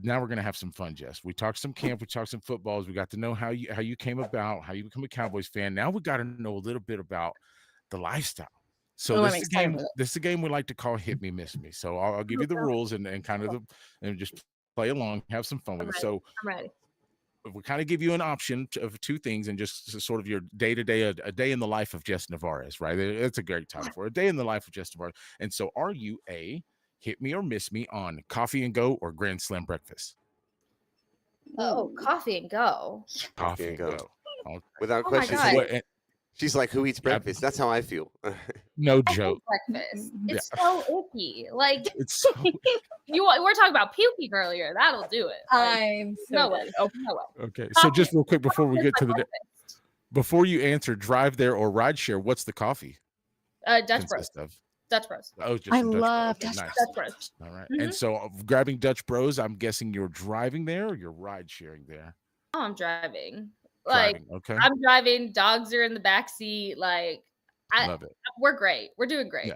now we're gonna have some fun, Jess. We talked some camp, we talked some footballs, we got to know how you came about, how you become a Cowboys fan. Now we got to know a little bit about the lifestyle. So this is a game we like to call Hit Me, Miss Me. So I'll give you the rules and kind of and just play along, have some fun with it. So I'm ready. We kind of give you an option of two things and just sort of your day-to-day, a day in the life of Jess Nevarez, right? It's a great title for a day in the life of Jess Nevarez. And so are you a hit me or miss me on coffee and go or Grand Slam breakfast? Oh, coffee and go. Coffee and go. Okay. Without question. She's like, who eats breakfast? That's how I feel. No joke. Breakfast. It's so icky. Like it's so we're talking about puking earlier. That'll do it. I'm no way. Oh, no way. Okay. So just real quick before we get to the before you answer drive there or ride share, what's the coffee? Dutch Bros. Dutch Bros. Oh, just I love Dutch Bros. All right. And so grabbing Dutch Bros, I'm guessing you're driving there or you're ride sharing there? Oh, I'm driving. Like, okay. I'm driving. Dogs are in the back seat. Like, love it. We're great. We're doing great. Yeah.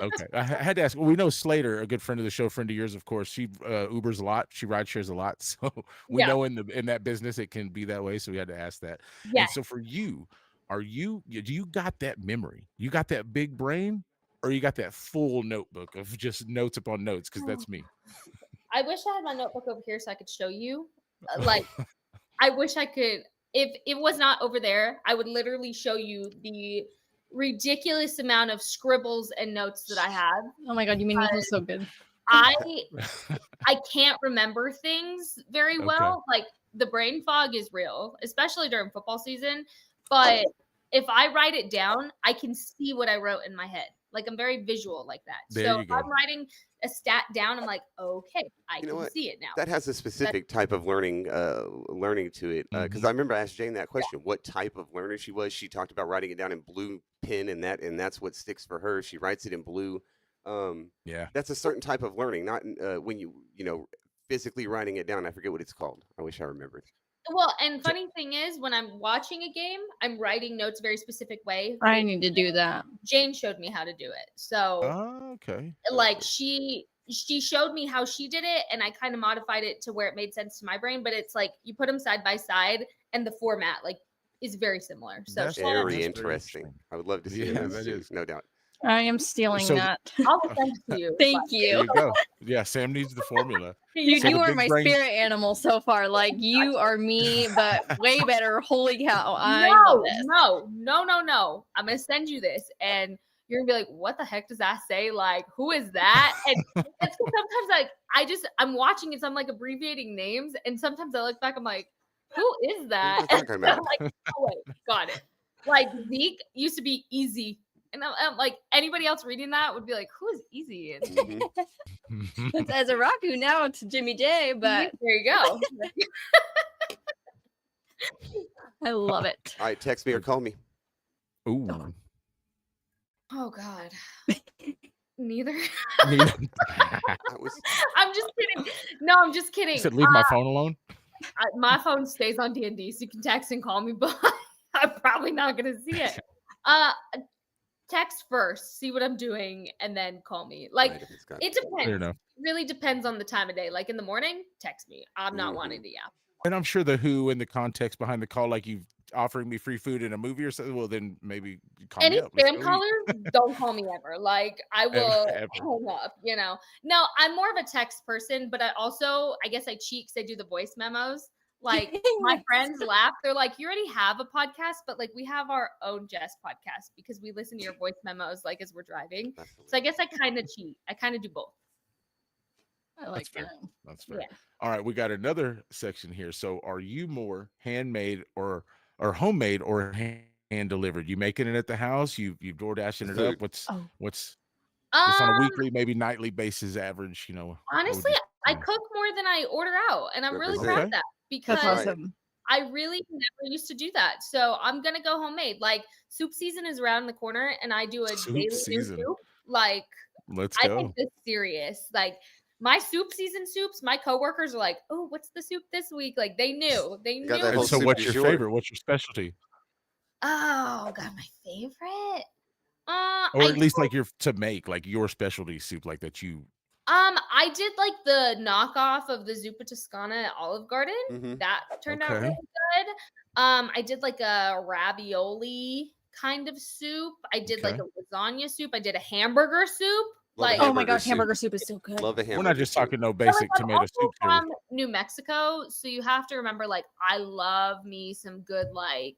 Okay. I had to ask. Well, we know Slater, a good friend of the show, friend of yours, of course. She Ubers a lot. She ride shares a lot. So we know in that business it can be that way. So we had to ask that. Yeah. And so for you, do you got that memory? You got that big brain, or you got that full notebook of just notes upon notes? Because that's me. I wish I had my notebook over here so I could show you. Like, I wish I could. If it was not over there, I would literally show you the ridiculous amount of scribbles and notes that I have. Oh my God, you made me feel so good. I can't remember things very well. Like the brain fog is real, especially during football season. But if I write it down, I can see what I wrote in my head. Like I'm very visual like that. So if I'm writing a stat down, I'm like, okay, I can see it now. That has a specific type of learning to it. Because I remember I asked Jane that question, what type of learner she was. She talked about writing it down in blue pen and that's what sticks for her. She writes it in blue. That's a certain type of learning, not when you physically writing it down. I forget what it's called. I wish I remembered. Well, and funny thing is, when I'm watching a game, I'm writing notes a very specific way. I need to do that. Jane showed me how to do it. So, okay. Like she showed me how she did it, and I kind of modified it to where it made sense to my brain. But it's like you put them side by side, and the format is very similar. So that's very interesting. I would love to see that is no doubt. I am stealing So- that. I'll send it to you. Thank but- There you. you go. Yeah, Sam needs the formula. Dude, So you the are big my brain- spirit animal so far. Like you are me, but way better. Holy cow! I love this. No. I'm gonna send you this, and you're gonna be like, "What the heck does that say? Like, who is that?" And it's 'cause sometimes, like, I'm watching it, so I'm like abbreviating names, and sometimes I look back, I'm like, "Who is that?" What are you talking And I'm about? like, "Oh wait, got it." Like Zeke used to be Easy, and I'm like, anybody else reading that would be like, "Who is Easy?" And Mhm. It's Azaraku now. It's Jimmy J, but there you go. I love it. All right, text me or call me. Ooh. Oh God. Neither. I was I'm just kidding. No, I'm just kidding. You said leave my phone alone. My phone stays on D&D, so you can text and call me, but I'm probably not gonna see it. Text first, see what I'm doing, and then call me. Like right, if it's got- it Fair depends. enough. Really depends on the time of day. Like in the morning, text me. I'm not Mhm. wanting to yap. And I'm sure the who and the context behind the call, like you offering me free food in a movie or something. Well, then maybe call Any me up. Let's spam go eat. callers, don't call me ever. Like I will Ever. hang up, you know. No, I'm more of a text person, but I guess I cheat because I do the voice memos. Like my Yes. friends laugh. They're like, you already have a podcast, but like we have our own Jess podcast because we listen to your voice memos like as we're driving. That's So I guess I kind of cheat. I kind of do both. I like That's fair. that. That's fair. Yeah. All right, we got another section here. So, are you more handmade or homemade or hand delivered? You making it at the house? You door dashing it Food. up? What's Oh. what's on a Um, weekly, maybe nightly basis average? You know, what would honestly, you I say? cook more than I order out, and I'm really proud Okay. of that because That's Right. awesome. I really never used to do that. So I'm gonna go homemade. Like soup season is around the corner, and I do a Soup daily season. new soup. Like Let's I go. take this serious. Like my soup season soups, my coworkers are like, "Oh, what's the soup this week?" Like they knew. They You got knew. that And whole so, soup what's du your jour. favorite? What's your specialty? Oh God, my favorite. Or at least like your to make like your specialty soup, like that you. I did like the knockoff of the Zuppa Toscana at Olive Garden. Mhm. That turned out Okay. really good. I did like a ravioli kind of soup. I did like Okay. a lasagna soup. I did a hamburger soup. Love a Like Oh my hamburger gosh, soup. hamburger soup is so good. Love a We're hamburger. not just soup. talking no but, like, basic I'm tomato also soup here. from New Mexico, so you have to remember like I love me some good like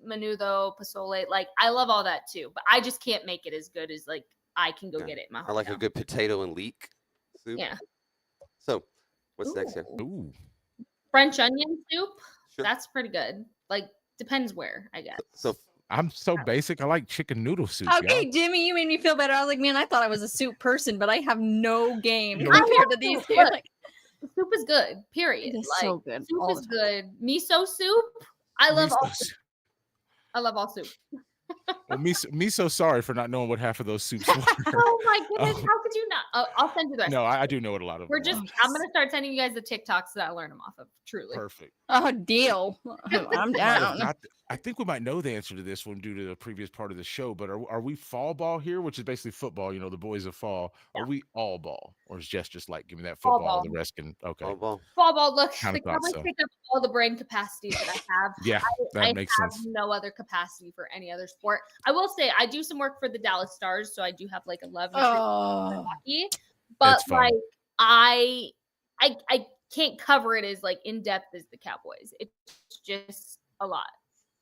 menudo, pozole. Like I love all that too, but I just can't make it as good as like I can go Yeah. get it in my I like a hometown. good potato and leek soup. Yeah. So, what's next here? Ooh. French onion soup. Sure. That's pretty good. Like depends where, I guess. So, I'm so basic. I like chicken noodle soup. Okay, y'all. Jimmy, you made me feel better. I was like, man, I thought I was a soup person, but I have no game No. compared to these two. Look, Like, soup is good. Period. it is Like so good. soup all is the time. good. Miso soup. I love all. Miso Soup. I love all soup. Well, me so sorry for not knowing what half of those soups were. Oh my goodness! Oh. How could you not? Oh, I'll send you the rest. No, I do know what a lot of We're them just. are. I'm gonna start sending you guys the TikToks that I learn them off of. Truly. Perfect. Oh, deal. I'm We might have down. got I think we might know the answer to this one due to the previous part of the show, but are we fall ball here, which is basically football, the boys of fall? Are we all ball? Or is Jess just like, give me that All football, ball. the rest can okay. all ball. Fall ball. Look, Kinda the thought Cowboys so. pick up all the brain capacity that I have. Yeah, that I makes have sense. no other capacity for any other sport. I will say I do some work for the Dallas Stars, so I do have like a love and appreciation for Oh, hockey. But It's fun. like I can't cover it as like in depth as the Cowboys. It's just a lot.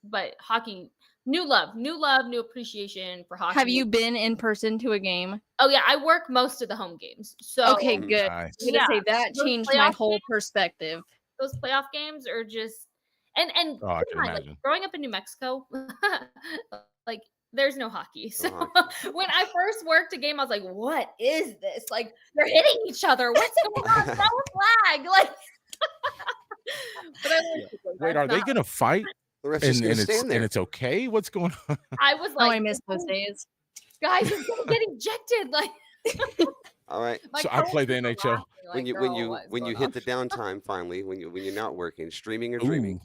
But hockey, new love, new appreciation for hockey. have you been in person to a game? Oh yeah, I work most of the home games. So Okay, Mhm. good. Nice. I'm gonna say that Those changed my playoff whole games? perspective. those playoff games are just and Oh, I keep in can mind, like, imagine. growing up in New Mexico, like there's no hockey. So No when I first worked a game, I was like, "What is this? Like they're hitting each other. What's going on? Throw a flag!" Like, but I learned quickly, Wait, that's are they not- gonna fight The ref's just and gonna it's stand there. okay? What's going on? I was Oh, like, I miss those days. guys, it's gonna get ejected. Like, All right. my So I play the coworkers were NHL. laughing, When like, you "Girl, what is when you going hit the downtime finally, when you're not working, streaming or Ooh, dreaming.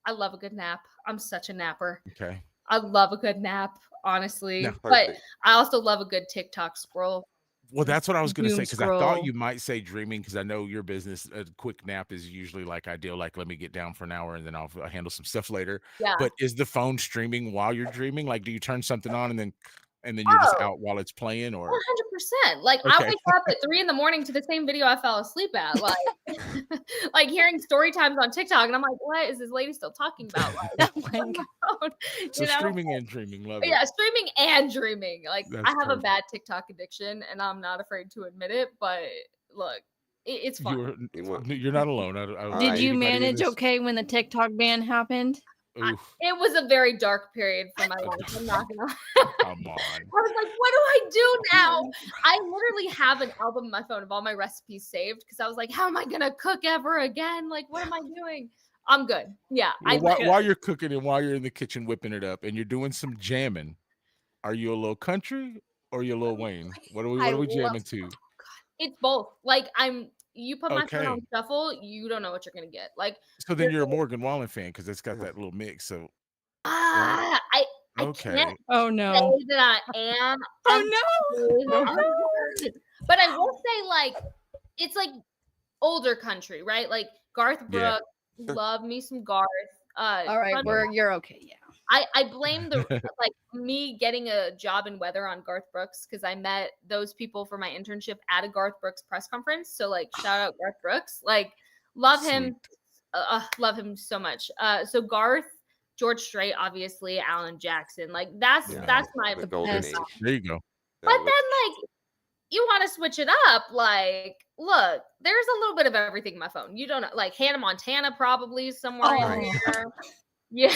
I love a good nap. I'm such a napper. okay. I love a good nap, honestly. No. But Perfect. I also love a good TikTok scroll. Well, that's what I was going to say Doom because I thought scroll. you might say dreaming because I know your business. A quick nap is usually like ideal. Like, let me get down for an hour and then I'll handle some stuff later. Yeah. But is the phone streaming while you're dreaming? Like, do you turn something on and then you're just Oh, out while it's playing? Or 100%. Like I okay, wake up at 3 a.m. to the same video I fell asleep at. Like, like hearing story times on TikTok, and I'm like, what is this lady still talking about? Like, Oh my God. so streaming and dreaming, love it. Yeah, streaming and dreaming. Like That's I have a perfect. bad TikTok addiction, and I'm not afraid to admit it. But look, it's fun. You're not alone. I Did you anybody in manage this- okay when the TikTok ban happened? Oof, It was a very dark period for my life. I'm not gonna. come on. I was like, what do I do now? I literally have an album on my phone of all my recipes saved because I was like, how am I gonna cook ever again? Like, what am I doing? I'm good. Yeah. Well, while you're cooking and while you're in the kitchen whipping it up and you're doing some jamming, are you a little country or you a little Wayne? What are we jamming to? It's both. Like you put my phone Okay. on shuffle, you don't know what you're gonna get. Like So then you're a Morgan Wallen fan because it's got that little mix. So I okay. can't Oh say no. that I am. Oh no. But I will say, like, it's like older country, right? Like Garth Yeah. Brooks, love me some Garth. All right, you're okay. Yeah. I blame the like me getting a job in weather on Garth Brooks because I met those people for my internship at a Garth Brooks press conference. So like shout out Garth Brooks. Like love him so much. So Garth, George Strait, obviously, Alan Jackson. Like that's my the golden age. There you go. But then like you want to switch it up, like look, there's a little bit of everything in my phone. You don't know, like Hannah Montana probably somewhere in here. Yeah,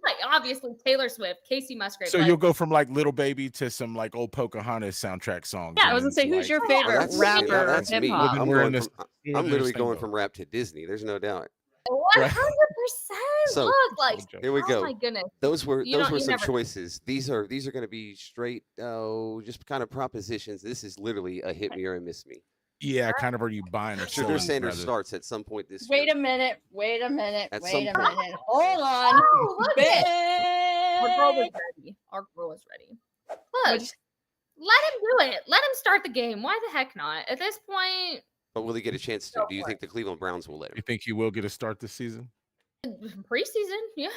like obviously Taylor Swift, Casey Musgrave. So like, you'll go from like Little Baby to some like old Pocahontas soundtrack songs. Yeah, I was gonna say, who's your favorite rapper? That's Hip me. hop. I'm literally going from rap to Disney. There's no doubt. 100%. So, Look, like here we go. Oh my goodness. Those were You some never- choices. These are going to be straight, just kind of propositions. This is literally a hit me or a miss me. Yeah, kind of. Are you buying or selling? Shedeur Sanders rather- starts at some point this Wait year. a minute. Wait a minute. At Wait some a point. minute. Hold on. Oh, look it. Our girl is ready. Our girl is ready. Look, let him do it. Let him start the game. Why the heck not? At this point, But will he get a chance to? Do you think the Cleveland Browns will let him? You think he will get a start this season? preseason, yeah.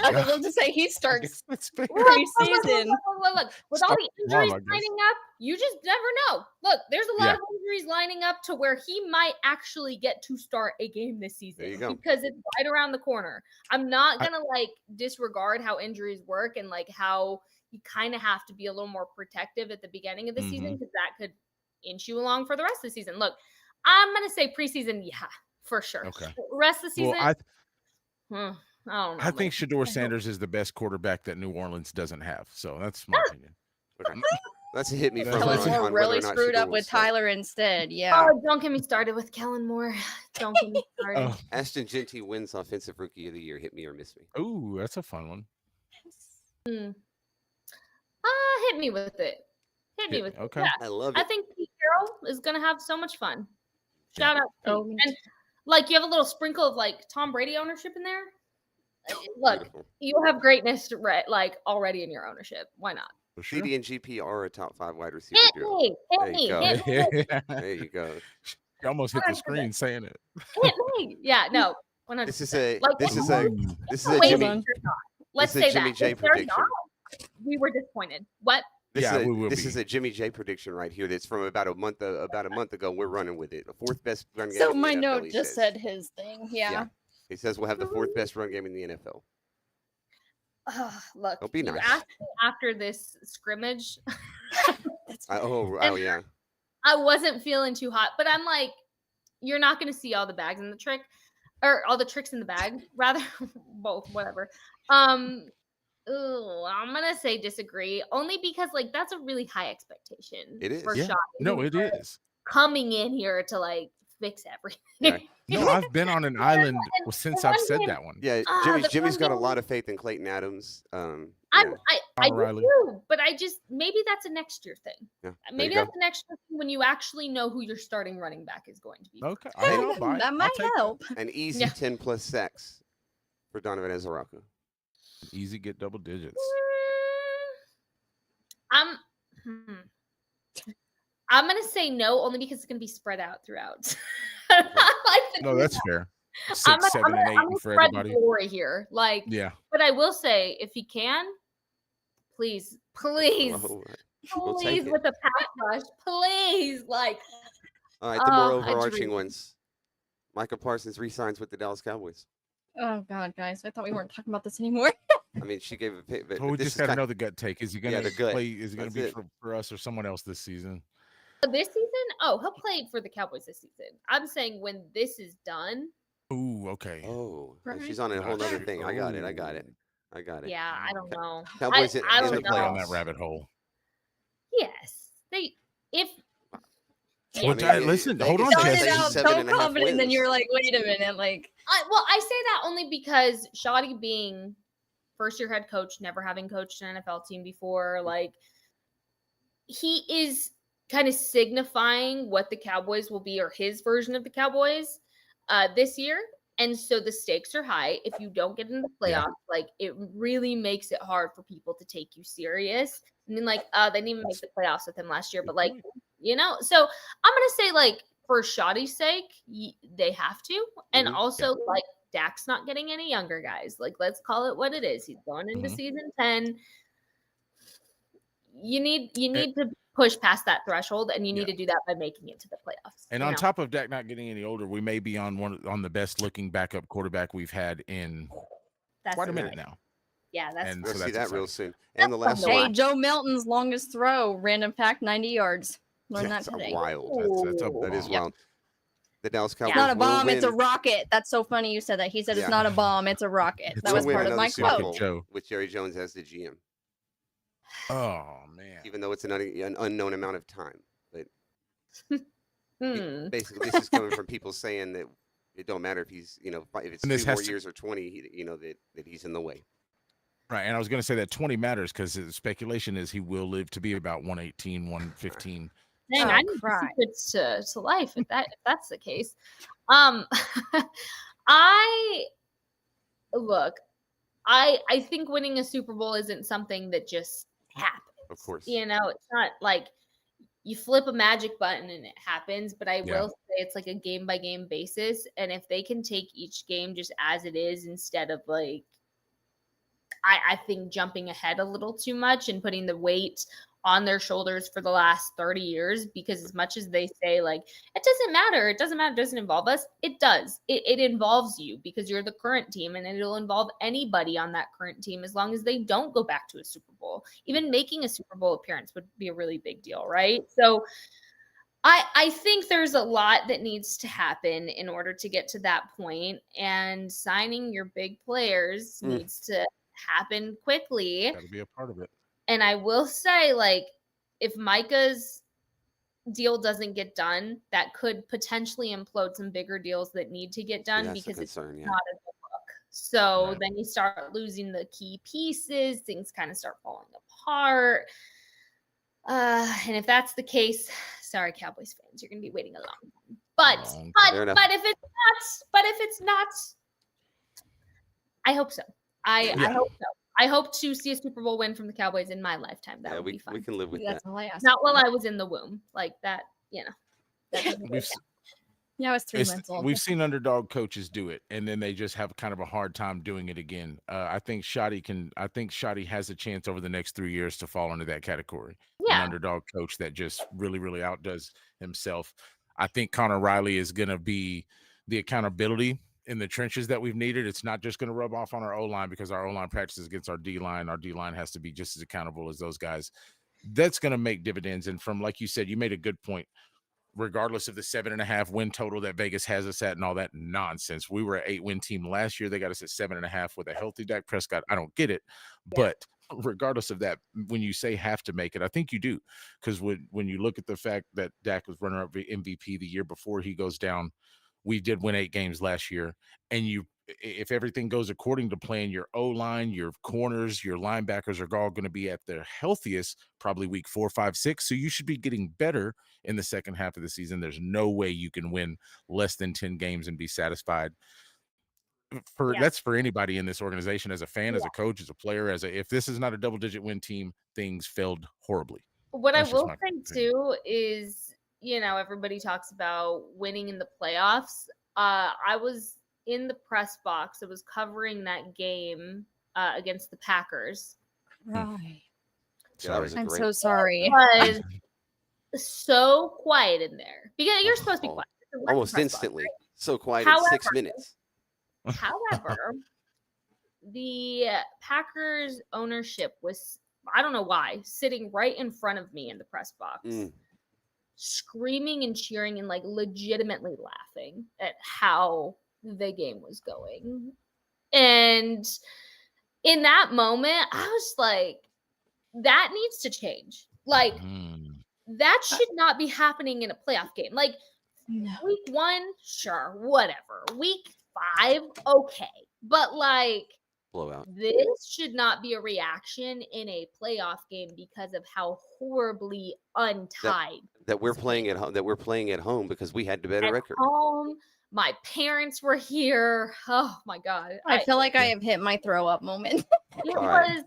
I was about to say he starts Look, preseason. look. With all the Start injuries warm, I guess. lining up, you just never know. Look, there's a lot Yeah. of injuries lining up to where he might actually get to start a game this season. There you go. Because it's right around the corner. I'm not gonna like disregard how injuries work and like how you kind of have to be a little more protective at the beginning of the season because that could inch you along for the rest of the season. Look, I'm gonna say preseason, yeah, for sure. Okay. Rest of the season, Well, I don't know. I think Shedeur Sanders is the best quarterback that New Orleans doesn't have. So that's my opinion. That's a hit me from That's her a- on We're whether really or not screwed Shedeur up will with start. Tyler instead. Yeah. Oh, don't get me started with Kellen Moore. Don't get me started. Ashton Genty wins Offensive Rookie of the Year. Hit me or miss me. Ooh, that's a fun one. Hit me with it. Hit me Hit with me, it. okay. Yeah. I love I it. think Pete Carroll is gonna have so much fun. Shout out to Oh, Pete. And like you have a little sprinkle of like Tom Brady ownership in there. Look, Beautiful. you have greatness like already in your ownership. Why not? For sure. CD and GP are a top 5 wide receiver Hit duo. me, There hit you me, go. hit me, There you go. You almost hit the screen saying it. hit me. Yeah, no. 100%. This is a Like, this if is a you- this is a Wait, Jimmy. if they're not. Let's this is a say Jimmy that. J If they're prediction. not, we were disappointed. What? This Yeah, is we will this be. is a Jimmy J prediction right here. That's from about a month ago. We're running with it. The 4th best run game. So in the my NFL, note he just says. said his thing. Yeah. He says we'll have the 4th best run game in the NFL. Look, Don't be you nice. asked me after this scrimmage. Oh yeah. I wasn't feeling too hot, but I'm like, you're not going to see all the bags in the trick, or all the tricks in the bag, rather, both, whatever. I'm gonna say disagree, only because like that's a really high expectation. It is. for Yeah. Sean. No, He's it is. coming in here to like fix everything. Yeah. No, I've been on an island since I've said game- that one. Yeah, the Jimmy's got a run lot of faith in Clayton Adams. I Conor do Riley. too, but I just maybe that's a next year thing. Yeah, there Maybe you that's the next year thing when you actually know who your starting running back is going to be. Okay. I'll buy it. That I'll might take help. An easy Yeah. 10 plus sacks for Donovan Ezaraku. Easy get double digits. I'm gonna say no, only because it's gonna be spread out throughout. No, that's fair. I'm 6, gonna, 7, and 8 for spread the everybody. glory here. Like, Yeah. but I will say, if he can, please, please, We'll take please, it. with the pass rush, please, like. All right, the more a overarching dream. ones. Micah Parsons re-signs with the Dallas Cowboys. Oh God, guys, I thought we weren't talking about this anymore. I mean, she gave a pick, but Well, we this just is got to kind know the gut take. Is he going to the gut. play? Is he going to That's be it. for us or someone else this season? This season? Oh, he'll play for the Cowboys this season. I'm saying when this is done. Ooh, okay. Oh, Right. she's on a whole other Gotcha. thing. I got it. Yeah, I don't know. Cowboys I in don't the Take me down know. that rabbit hole. Yes, if Well, listen, hold on, Started Jesse. out so confident, and then you're like, wait a minute, like. I say that only because Shoddy being first-year head coach, never having coached an NFL team before, like he is kind of signifying what the Cowboys will be, or his version of the Cowboys this year. And so the stakes are high. If you don't get into the playoffs, like it really makes it hard for people to take you serious. I mean, like they didn't even make the playoffs with him last year, but like, so I'm gonna say, like, for Shoddy's sake, they have to, and also like Dak's not getting any younger, guys. Like, let's call it what it is. He's going into season 10. You need to push past that threshold, and you need to do that by making it to the playoffs. And on top of Dak not getting any older, we may be on the best looking backup quarterback we've had in quite a minute now. Yeah, we'll so see that's that real exciting. soon. And the last Hey, one. Joe Melton's longest throw, random fact, 90 yards. Learned that today. Wild. That is wild. The Dallas Cowboys. It's not a bomb, will it's a win. rocket. That's so funny you said that. He said it's not a bomb, it's a rocket. That was We'll win part of another my Super quote. Bowl with Jerry Jones as the GM. Oh man! Even though it's an unknown amount of time, but basically this is coming from people saying that it don't matter if he's if it's 2 more years or 20, that he's in the way. Right, and I was going to say that 20 matters because the speculation is he will live to be about 118, 115. Dang, I need secrets to life if that's the case. I think winning a Super Bowl isn't something that just happens. Of course. It's not like you flip a magic button and it happens, but I will say it's like a game by game basis. And if they can take each game just as it is instead of like, I think jumping ahead a little too much and putting the weight on their shoulders for the last 30 years, because as much as they say like, it doesn't matter, it doesn't involve us, it does. It involves you because you're the current team, and it'll involve anybody on that current team as long as they don't go back to a Super Bowl. Even making a Super Bowl appearance would be a really big deal, right? So I think there's a lot that needs to happen in order to get to that point, and signing your big players needs to happen quickly. Got to be a part of it. And I will say, like, if Micah's deal doesn't get done, that could potentially implode some bigger deals that need to get done because it's not a good look. So then you start losing the key pieces, things kind of start falling apart. And if that's the case, sorry, Cowboys fans, you're going to be waiting a long time. But if it's not, I hope so. I hope so. I hope to see a Super Bowl win from the Cowboys in my lifetime. That would be fun. We can live with That's that. all I asked. Not while I was in the womb, like that. Yeah, I was 3 months old. We've seen underdog coaches do it, and then they just have kind of a hard time doing it again. I think Shoddy has a chance over the next 3 years to fall into that category. Yeah. An underdog coach that just really, really outdoes himself. I think Connor Riley is going to be the accountability in the trenches that we've needed. It's not just going to rub off on our O-line because our O-line practices against our D-line. Our D-line has to be just as accountable as those guys. That's going to make dividends. And from, like you said, you made a good point. Regardless of the 7.5 win total that Vegas has us at and all that nonsense, we were an 8-win team last year. They got us at 7.5 with a healthy Dak Prescott. I don't get it, but regardless of that, when you say have to make it, I think you do, because when you look at the fact that Dak was runner-up MVP the year before he goes down, we did win 8 games last year, and if everything goes according to plan, your O-line, your corners, your linebackers are all going to be at their healthiest probably week 4, 5, 6. So you should be getting better in the second half of the season. There's no way you can win less than 10 games and be satisfied. That's for anybody in this organization, as a fan, as a coach, as a player, if this is not a double-digit win team, things failed horribly. What I That's just will my say opinion. too is, everybody talks about winning in the playoffs. I was in the press box. I was covering that game against the Packers. Right. Yeah, that was a I'm great. so sorry. It was so quiet in there because you're supposed to be Oh, quiet. It's a work almost press box, instantly. right? So quiet in 6 However, minutes. However, the Packers ownership was, I don't know why, sitting right in front of me in the press box, screaming and cheering and like legitimately laughing at how the game was going. And in that moment, I was like, that needs to change. Like, that should not be happening in a playoff game. Like, week 1, sure, whatever. Week 5, okay. But like, Blowout. this should not be a reaction in a playoff game because of how horribly untied That we're playing at home. That we're playing at home because we had the better at record. home. My parents were here. Oh my god! I feel like I have hit my throw up moment. It All right. was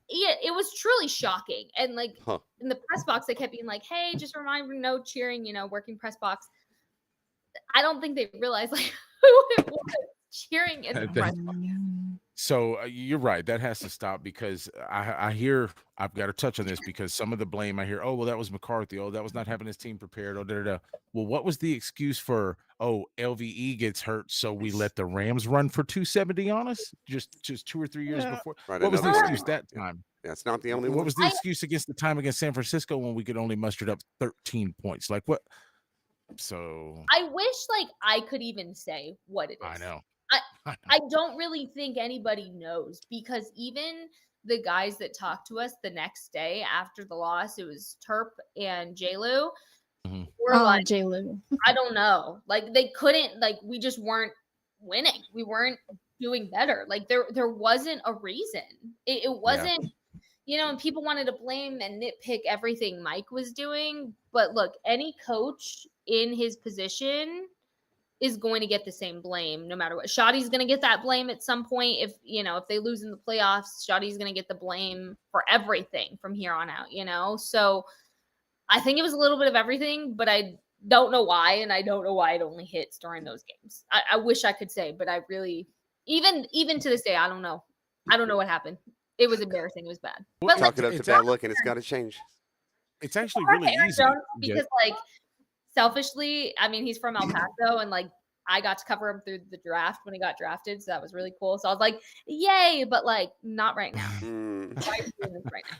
it was truly shocking. And like in the press box, they kept being like, "Hey, just a reminder, no cheering." Working press box. I don't think they realized like who it was cheering in the press box. So you're right. That has to stop because I hear I've got to touch on this because some of the blame I hear. Oh, well, that was McCarthy. Oh, that was not having his team prepared. Oh, da da da. Well, what was the excuse for? Oh, LVE gets hurt, so we let the Rams run for 270 on us just 2 or 3 years before. Right, What was the another excuse one. that time? That's not the only What one. was the excuse against the time against San Francisco when we could only mustered up 13 points? Like what? So I wish like I could even say what it is. I know. I don't really think anybody knows because even the guys that talked to us the next day after the loss, it was Terp and J-Lou, were like, J-Lou. I don't know. Like they couldn't, like we just weren't winning. We weren't doing better. Like there wasn't a reason. It wasn't, and people wanted to blame and nitpick everything Mike was doing. But look, any coach in his position is going to get the same blame no matter what. Shoddy's going to get that blame at some point. If they lose in the playoffs, Shoddy's going to get the blame for everything from here on out, So I think it was a little bit of everything, but I don't know why. And I don't know why it only hits during those games. I wish I could say, but I really, even to this day, I don't know. I don't know what happened. It was embarrassing. It was bad. But chalk it up to bad luck and it's got to change. It's actually really easy. Because like, selfishly, I mean, he's from El Paso, and like I got to cover him through the draft when he got drafted, so that was really cool. So I was like, "Yay!" But like, not right now. Why are you doing this right now?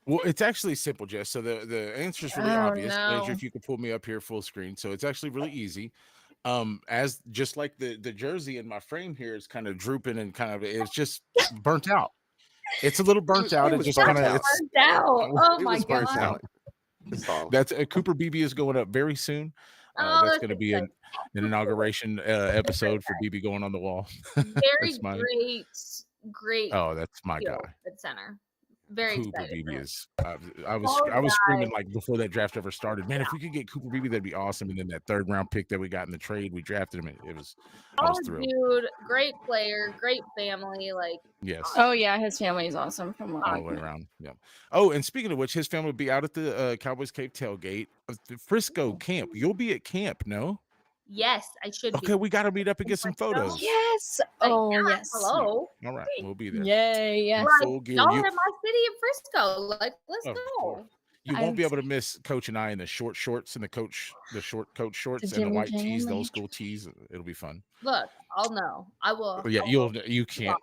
Well, it's actually simple, Jess. So the answer is really obvious. Andrew, if you could pull me up here full screen. So it's actually really easy. As just like the jersey in my frame here is kind of drooping and it's just burnt out. It's a little burnt out. It just kind of burnt out. Oh my god. That's Cooper BB is going up very soon. That's going to be an inauguration episode for BB going on the wall. Very great. Oh, that's my guy. At center. Very Cooper excited. BB is. I was screaming like before that draft ever started. Man, if we could get Cooper BB, that'd be awesome. And then that 3rd round pick that we got in the trade, we drafted him. I was thrilled. Dude, great player, great family. Like yes. Oh yeah, his family is awesome. From all the way around. Yeah. Oh, and speaking of which, his family will be out at the Cowboys Cave tailgate, the Frisco camp. You'll be at camp, no? Yes, I should. Okay, we got to meet up and get some photos. Yes. Oh yes. Hello. All right, we'll be there. Yay! Yeah. Full gear. Y'all in my city of Frisco. Like, let's go. You won't be able to miss Coach and I in the short shorts and the short coach shorts and the white tees, the old school tees. It'll be fun. Look, I'll know. I will. But yeah, you can't.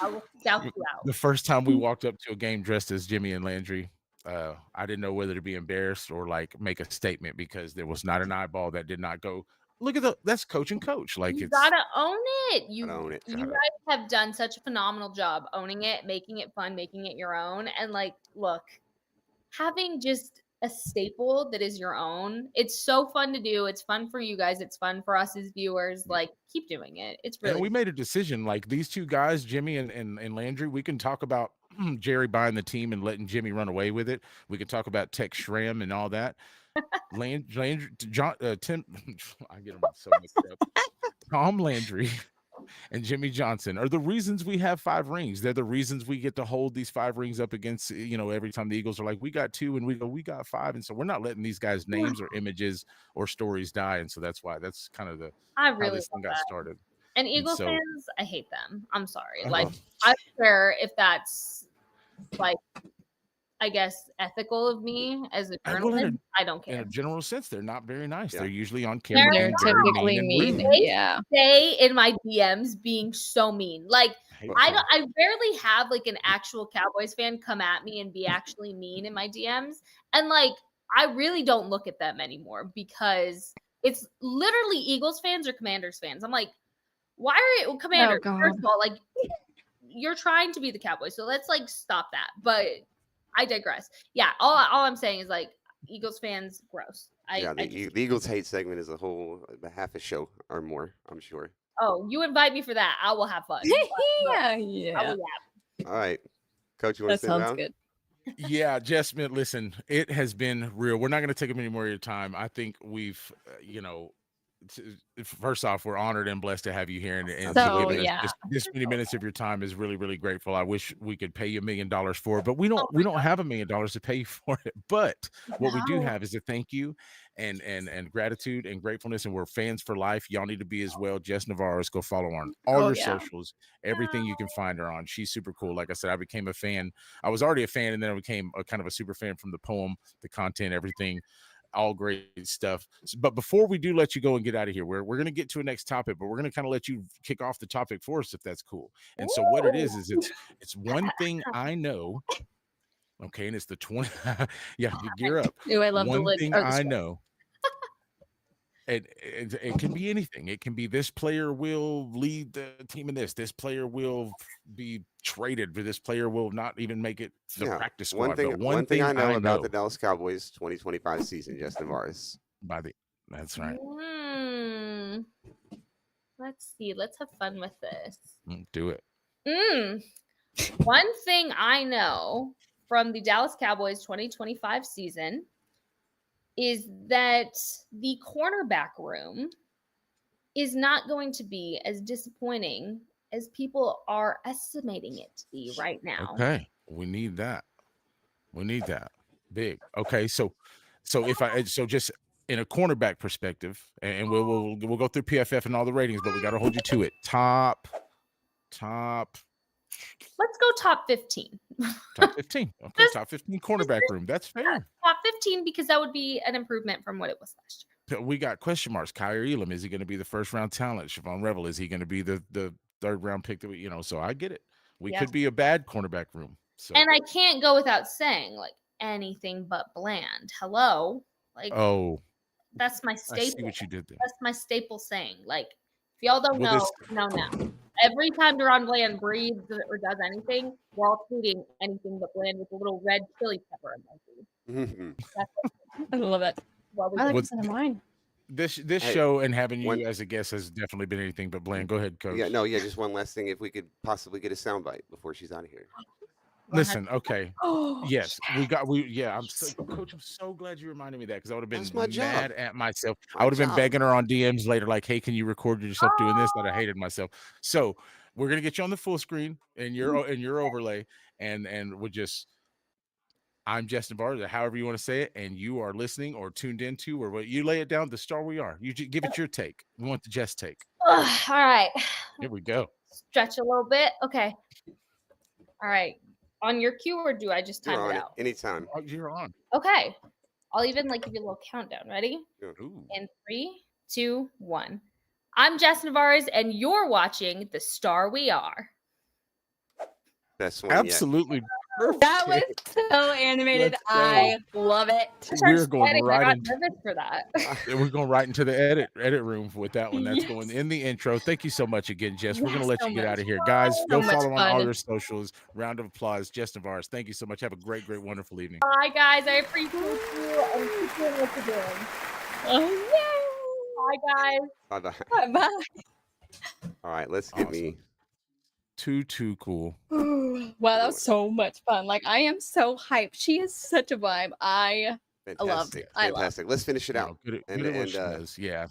I will scout you out. The first time we walked up to a game dressed as Jimmy and Landry, I didn't know whether to be embarrassed or like make a statement because there was not an eyeball that did not go, look at that's Coach and Coach. Like You it's gotta own it. You Gotta. guys have done such a phenomenal job owning it, making it fun, making it your own. And like, look, having just a staple that is your own, it's so fun to do. It's fun for you guys. It's fun for us as viewers. Like, keep doing it. It's really and we made a decision. Like these two guys, Jimmy and Landry, we can talk about Jerry buying the team and letting Jimmy run away with it. We can talk about Tex Schramm and all that. Landry, John, Tim, I get them so mixed up. Tom Landry and Jimmy Johnson are the reasons we have 5 rings. They're the reasons we get to hold these 5 rings up against, every time the Eagles are like, we got 2, and we go, we got 5. And so we're not letting these guys' names or images or stories die. And so that's kind of I how really this thing love got that. started. And And Eagles so, fans, I hate them. I'm sorry. Oh. Like, I don't care if that's like, I guess, ethical of me as a well, journalist. I don't in a care. general sense, they're not very nice. Yeah. They're usually on camera They're being very typically and mean. rude. Yeah. Stay in my DMs being so mean. Like, Hate I them. rarely have like an actual Cowboys fan come at me and be actually mean in my DMs. And like, I really don't look at them anymore because it's literally Eagles fans or Commanders fans. I'm like, why are you Commanders? God. First of all, like, you're trying to be the Cowboys, so let's like stop that. But I digress. Yeah, all I'm saying is like Eagles fans, gross. The Eagles hate segment is a half a show or more, I'm sure. Oh, you invite me for that, I will have fun. Yeah. I will yap. All right, Coach, you want That to sit sounds down? good. Yeah, Jess, man, listen, it has been real. We're not going to take up any more of your time. I think we've, first off, we're honored and blessed to have you here, and So, giving us yeah. this many minutes of your time is really, really grateful. I wish we could pay you $1 million for it, but we don't have $1 million to pay you for it. But what we do have is a thank you and gratitude and gratefulness, and we're fans for life. Y'all need to be as well. Jess Nevarez, go follow her on all your socials. Everything you can find her on. She's super cool. Like I said, I became a fan. I was already a fan, and then I became a kind of a super fan from the poem, the content, everything. All great stuff. But before we do let you go and get out of here, we're going to get to a next topic, but we're going to kind of let you kick off the topic for us, if that's cool. And so what it is it's one thing I know. Okay, and it's the 20. Yeah, you gear up. Ooh, I love one the thing I know. It can be anything. It can be this player will lead the team in this. This player will be traded, but this player will not even make it to the practice squad. One thing I know about the Dallas Cowboys 2025 season, Jess Nevarez. That's right. Let's see. Let's have fun with this. Do it. One thing I know from the Dallas Cowboys 2025 season is that the cornerback room is not going to be as disappointing as people are estimating it to be right now. Okay, we need that. Big. Okay, so just in a cornerback perspective, and we'll go through PFF and all the ratings, but we got to hold you to it. Top. Let's go top 15. Top 15. Okay, top 15 cornerback room. That's fair. Top 15 because that would be an improvement from what it was last year. We got question marks. Kyrie Elam, is he going to be the first round talent? Siobhan Revel, is he going to be the third round pick that we, so I get it. We could be a bad cornerback room. So. And I can't go without saying like anything but Bland. Hello. Like, that's my staple. I see what you did there. That's my staple saying. Like, if y'all don't know, no. Every time Deron Bland breathes or does anything, we're all tweeting anything but Bland with a little red chili pepper emoji. I love it. I like some of mine. This show and having you as a guest has definitely been anything but Bland. Go ahead, Coach. Just one last thing. If we could possibly get a soundbite before she's out of here. Listen, okay. Yes, Coach, I'm so glad you reminded me of that, because I would have been mad at myself. I would have been begging her on DMs later, like, hey, can you record yourself doing this? That I hated myself. So we're gonna get you on the full screen and your overlay, and we'll just. I'm Jess Nevarez, however you want to say it, and you are listening or tuned into, or what you lay it down, the star we are. You give it your take. We want the Jess take. All right. Here we go. Stretch a little bit. Okay. All right. On your cue, or do I just time it out? Anytime. You're on. Okay. I'll even give you a little countdown. Ready? Ooh. In 3, 2, 1. I'm Jess Nevarez, and you're watching The Star We Are. Best one Absolutely. Yet. That was so animated. I love it. We're going right into for that. We're going right into the edit room with that one. That's going in the intro. Thank you so much again, Jess. We're going to let you get out of here. Guys, go follow on all your socials. Round of applause. Jess Nevarez, thank you so much. Have a great, wonderful evening. Bye, guys. I appreciate you, and keep doing what you're doing. Oh, yeah. Bye, guys. Bye-bye. Bye. All right, let's get me. Too cool. Wow, that was so much fun. Like, I am so hyped. She is such a vibe. I loved it. Fantastic. Let's finish it out. Yeah.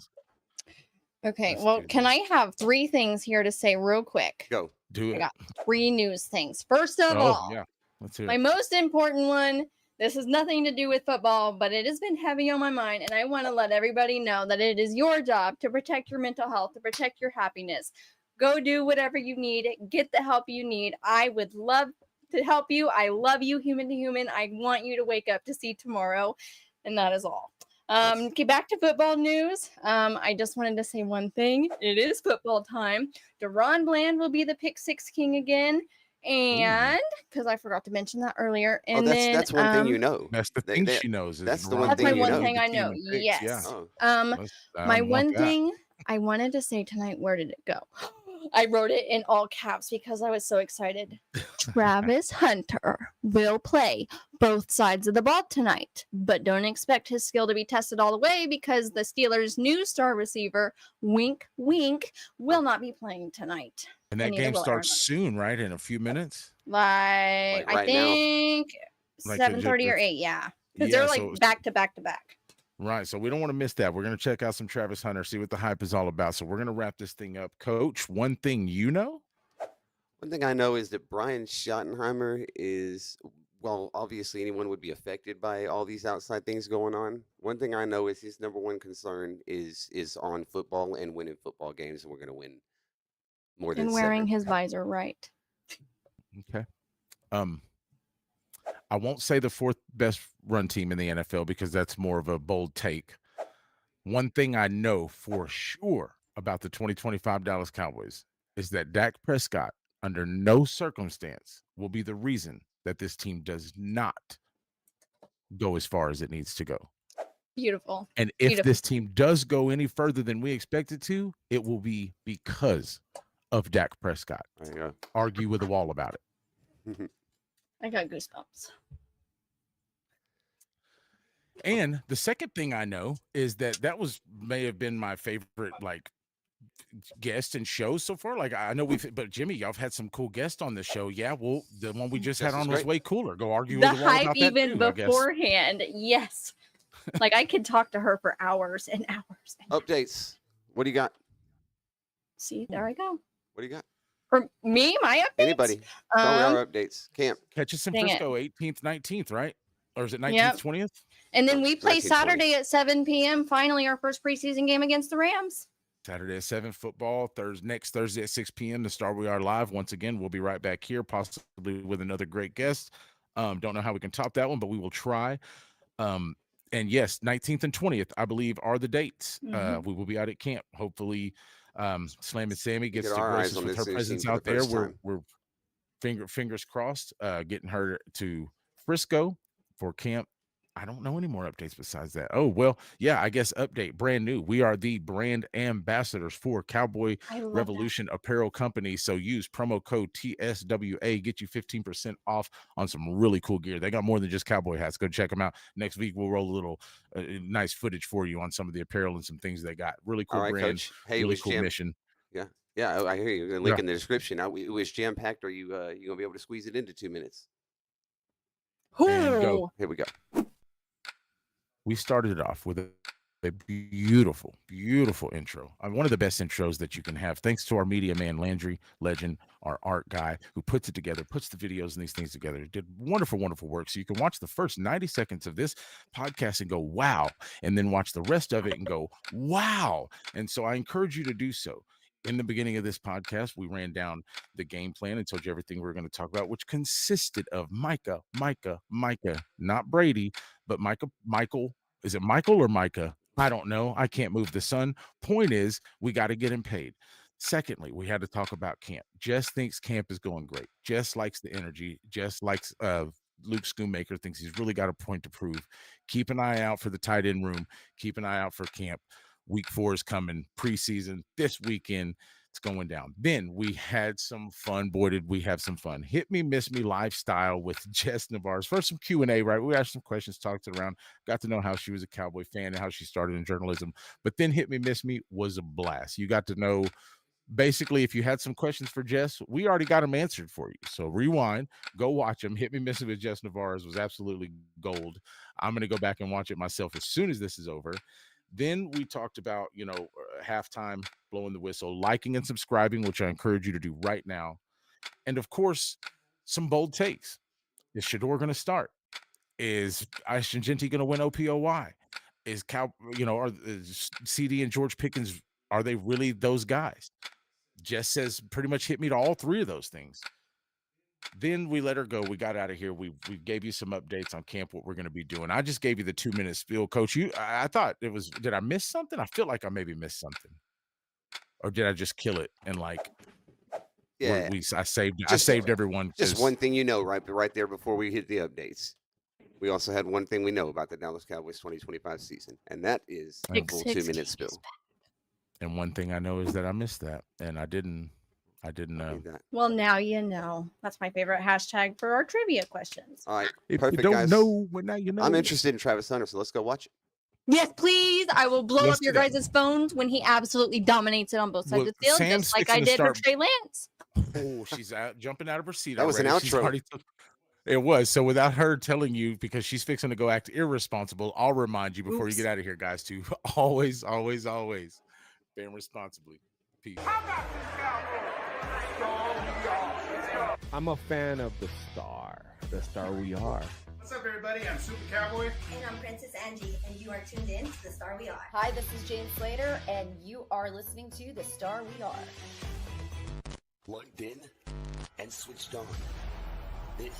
Okay, Let's well, do can this. I have 3 things here to say real quick? Go. Do I it. got 3 news things. First of Oh, all, yeah. Let's hear my it. most important one, this has nothing to do with football, but it has been heavy on my mind, and I want to let everybody know that it is your job to protect your mental health, to protect your happiness. Go do whatever you need, get the help you need. I would love to help you. I love you, human to human. I want you to wake up to see tomorrow, and that is all. Okay, back to football news. I just wanted to say one thing. It is football time. Deron Bland will be the pick 6 king again. And because I forgot to mention that earlier. Oh, And then that's one thing you know. That's the thing she knows is That's the one that's thing my you one know. thing the I king know. of picks, Yes. yeah. Oh. My I want one that. thing I wanted to say tonight, where did it go? I wrote it in all caps because I was so excited. Travis Hunter will play both sides of the ball tonight, but don't expect his skill to be tested all the way because the Steelers' new star receiver, wink, wink, will not be playing tonight. And that game starts soon, right? In a few minutes. Like I right now. think Like 7:30 or 8, yeah. Because Yeah, they're so like back to back to back. right. So we don't want to miss that. We're going to check out some Travis Hunter, see what the hype is all about. So we're going to wrap this thing up. Coach, one thing you know? One thing I know is that Brian Schottenheimer is, well, obviously anyone would be affected by all these outside things going on. One thing I know is his number one concern is on football and winning football games, and we're going to win more than And wearing 7. his visor right. Okay. I won't say the 4th best run team in the NFL because that's more of a bold take. One thing I know for sure about the 2025 Dallas Cowboys is that Dak Prescott, under no circumstance, will be the reason that this team does not go as far as it needs to go. Beautiful. And if Beautiful. this team does go any further than we expect it to, it will be because of Dak Prescott. There you go. Argue with the wall about it. I got goosebumps. And the second thing I know is that may have been my favorite guest and show so far. Like I know but Jimmy, y'all have had some cool guests on the show. Yeah, well, the one we just had on was way cooler. Go argue The with the wall hype about that even too, I guess. beforehand. Yes. Like I could talk to her for hours and hours. Updates. What do you got? See, there I go. What do you got? For me, my updates? Anybody? Tell me our updates. Camp. Catch us in Dang Frisco, 18th, 19th, right? Or is it 19th, Yep. 20th? And then we play 19, 20. Saturday at 7 p.m. Finally, our first preseason game against the Rams. Saturday at 7 football. Next Thursday at 6 p.m. The Star We Are Live. Once again, we'll be right back here, possibly with another great guest. Don't know how we can top that one, but we will try. And yes, 19th and 20th, I believe, are the dates. We will be out at camp. Hopefully, Slam and Sammy gets to grace us with her presence out there. We're fingers crossed, getting her to Frisco for camp. I don't know any more updates besides that. Oh, well, yeah, I guess update, brand new. We are the brand ambassadors for Cowboy Revolution Apparel Company. So use promo code TSWA, get you 15% off on some really cool gear. They got more than just cowboy hats. Go check them out. Next week, we'll roll a little nice footage for you on some of the apparel and some things they got. Really cool brand, Coach. Hey, really cool mission. Yeah, I hear you. Link in the description. It was jam packed. Are you going to be able to squeeze it into 2 minutes? And go. Here we go. We started it off with a beautiful, beautiful intro. One of the best intros that you can have. Thanks to our media man, Landry Legend, our art guy who puts it together, puts the videos and these things together. Did wonderful, wonderful work. So you can watch the first 90 seconds of this podcast and go, wow. And then watch the rest of it and go, wow. And so I encourage you to do so. In the beginning of this podcast, we ran down the game plan and told you everything we were going to talk about, which consisted of Micah, not Brady, but Michael. Is it Michael or Micah? I don't know. I can't move the sun. Point is, we got to get him paid. Secondly, we had to talk about camp. Jess thinks camp is going great. Jess likes the energy. Jess likes Luke Schoonmaker, thinks he's really got a point to prove. Keep an eye out for the tight end room. Keep an eye out for camp. Week 4 is coming. Preseason this weekend. It's going down. Then we had some fun. Boy, did we have some fun. Hit me, miss me lifestyle with Jess Nevarez. First, some Q&A, right? We asked some questions, talked around, got to know how she was a Cowboy fan and how she started in journalism. But then Hit Me, Miss Me was a blast. You got to know, basically, if you had some questions for Jess, we already got them answered for you. So rewind, go watch them. Hit Me, Miss Me with Jess Nevarez was absolutely gold. I'm going to go back and watch it myself as soon as this is over. Then we talked about, halftime, blowing the whistle, liking and subscribing, which I encourage you to do right now. And of course, some bold takes. Is Shador going to start? Is Ashton Genty going to win OPOY? Is is CD and George Pickens, are they really those guys? Jess says pretty much hit me to all three of those things. Then we let her go. We got out of here. We gave you some updates on camp, what we're going to be doing. I just gave you the 2-minute spiel, Coach. I thought it was. Did I miss something? I feel like I maybe missed something, or did I just kill it? And like, Yeah, I saved everyone. Just one thing right there before we hit the updates. We also had one thing we know about the Dallas Cowboys 2025 season, and that is a full 2-minute spill. And one thing I know is that I missed that, and I didn't. Well, now you know. That's my favorite hashtag for our trivia questions. All right, If perfect, you don't guys. know, well, now you know. I'm interested in Travis Hunter, so let's go watch it. Yes, please. I will blow up your Yesterday. guys' phones when he absolutely dominates it on both sides Well, of the field, Sam's just like I fixing to did for start- Trey Lance. Oh, she's jumping out of her seat. That was an already. She's outro. already It was. So without her telling you, because she's fixing to go act irresponsible, I'll remind you before you get out of here, guys, to always ban responsibly. Peace. I'm a fan of the star we are. What's up, everybody? I'm Super Cowboy. And I'm Princess Angie, and you are tuned in to The Star We Are. Hi, this is Jane Slater, and you are listening to The Star We Are. Plugged in and switched on. This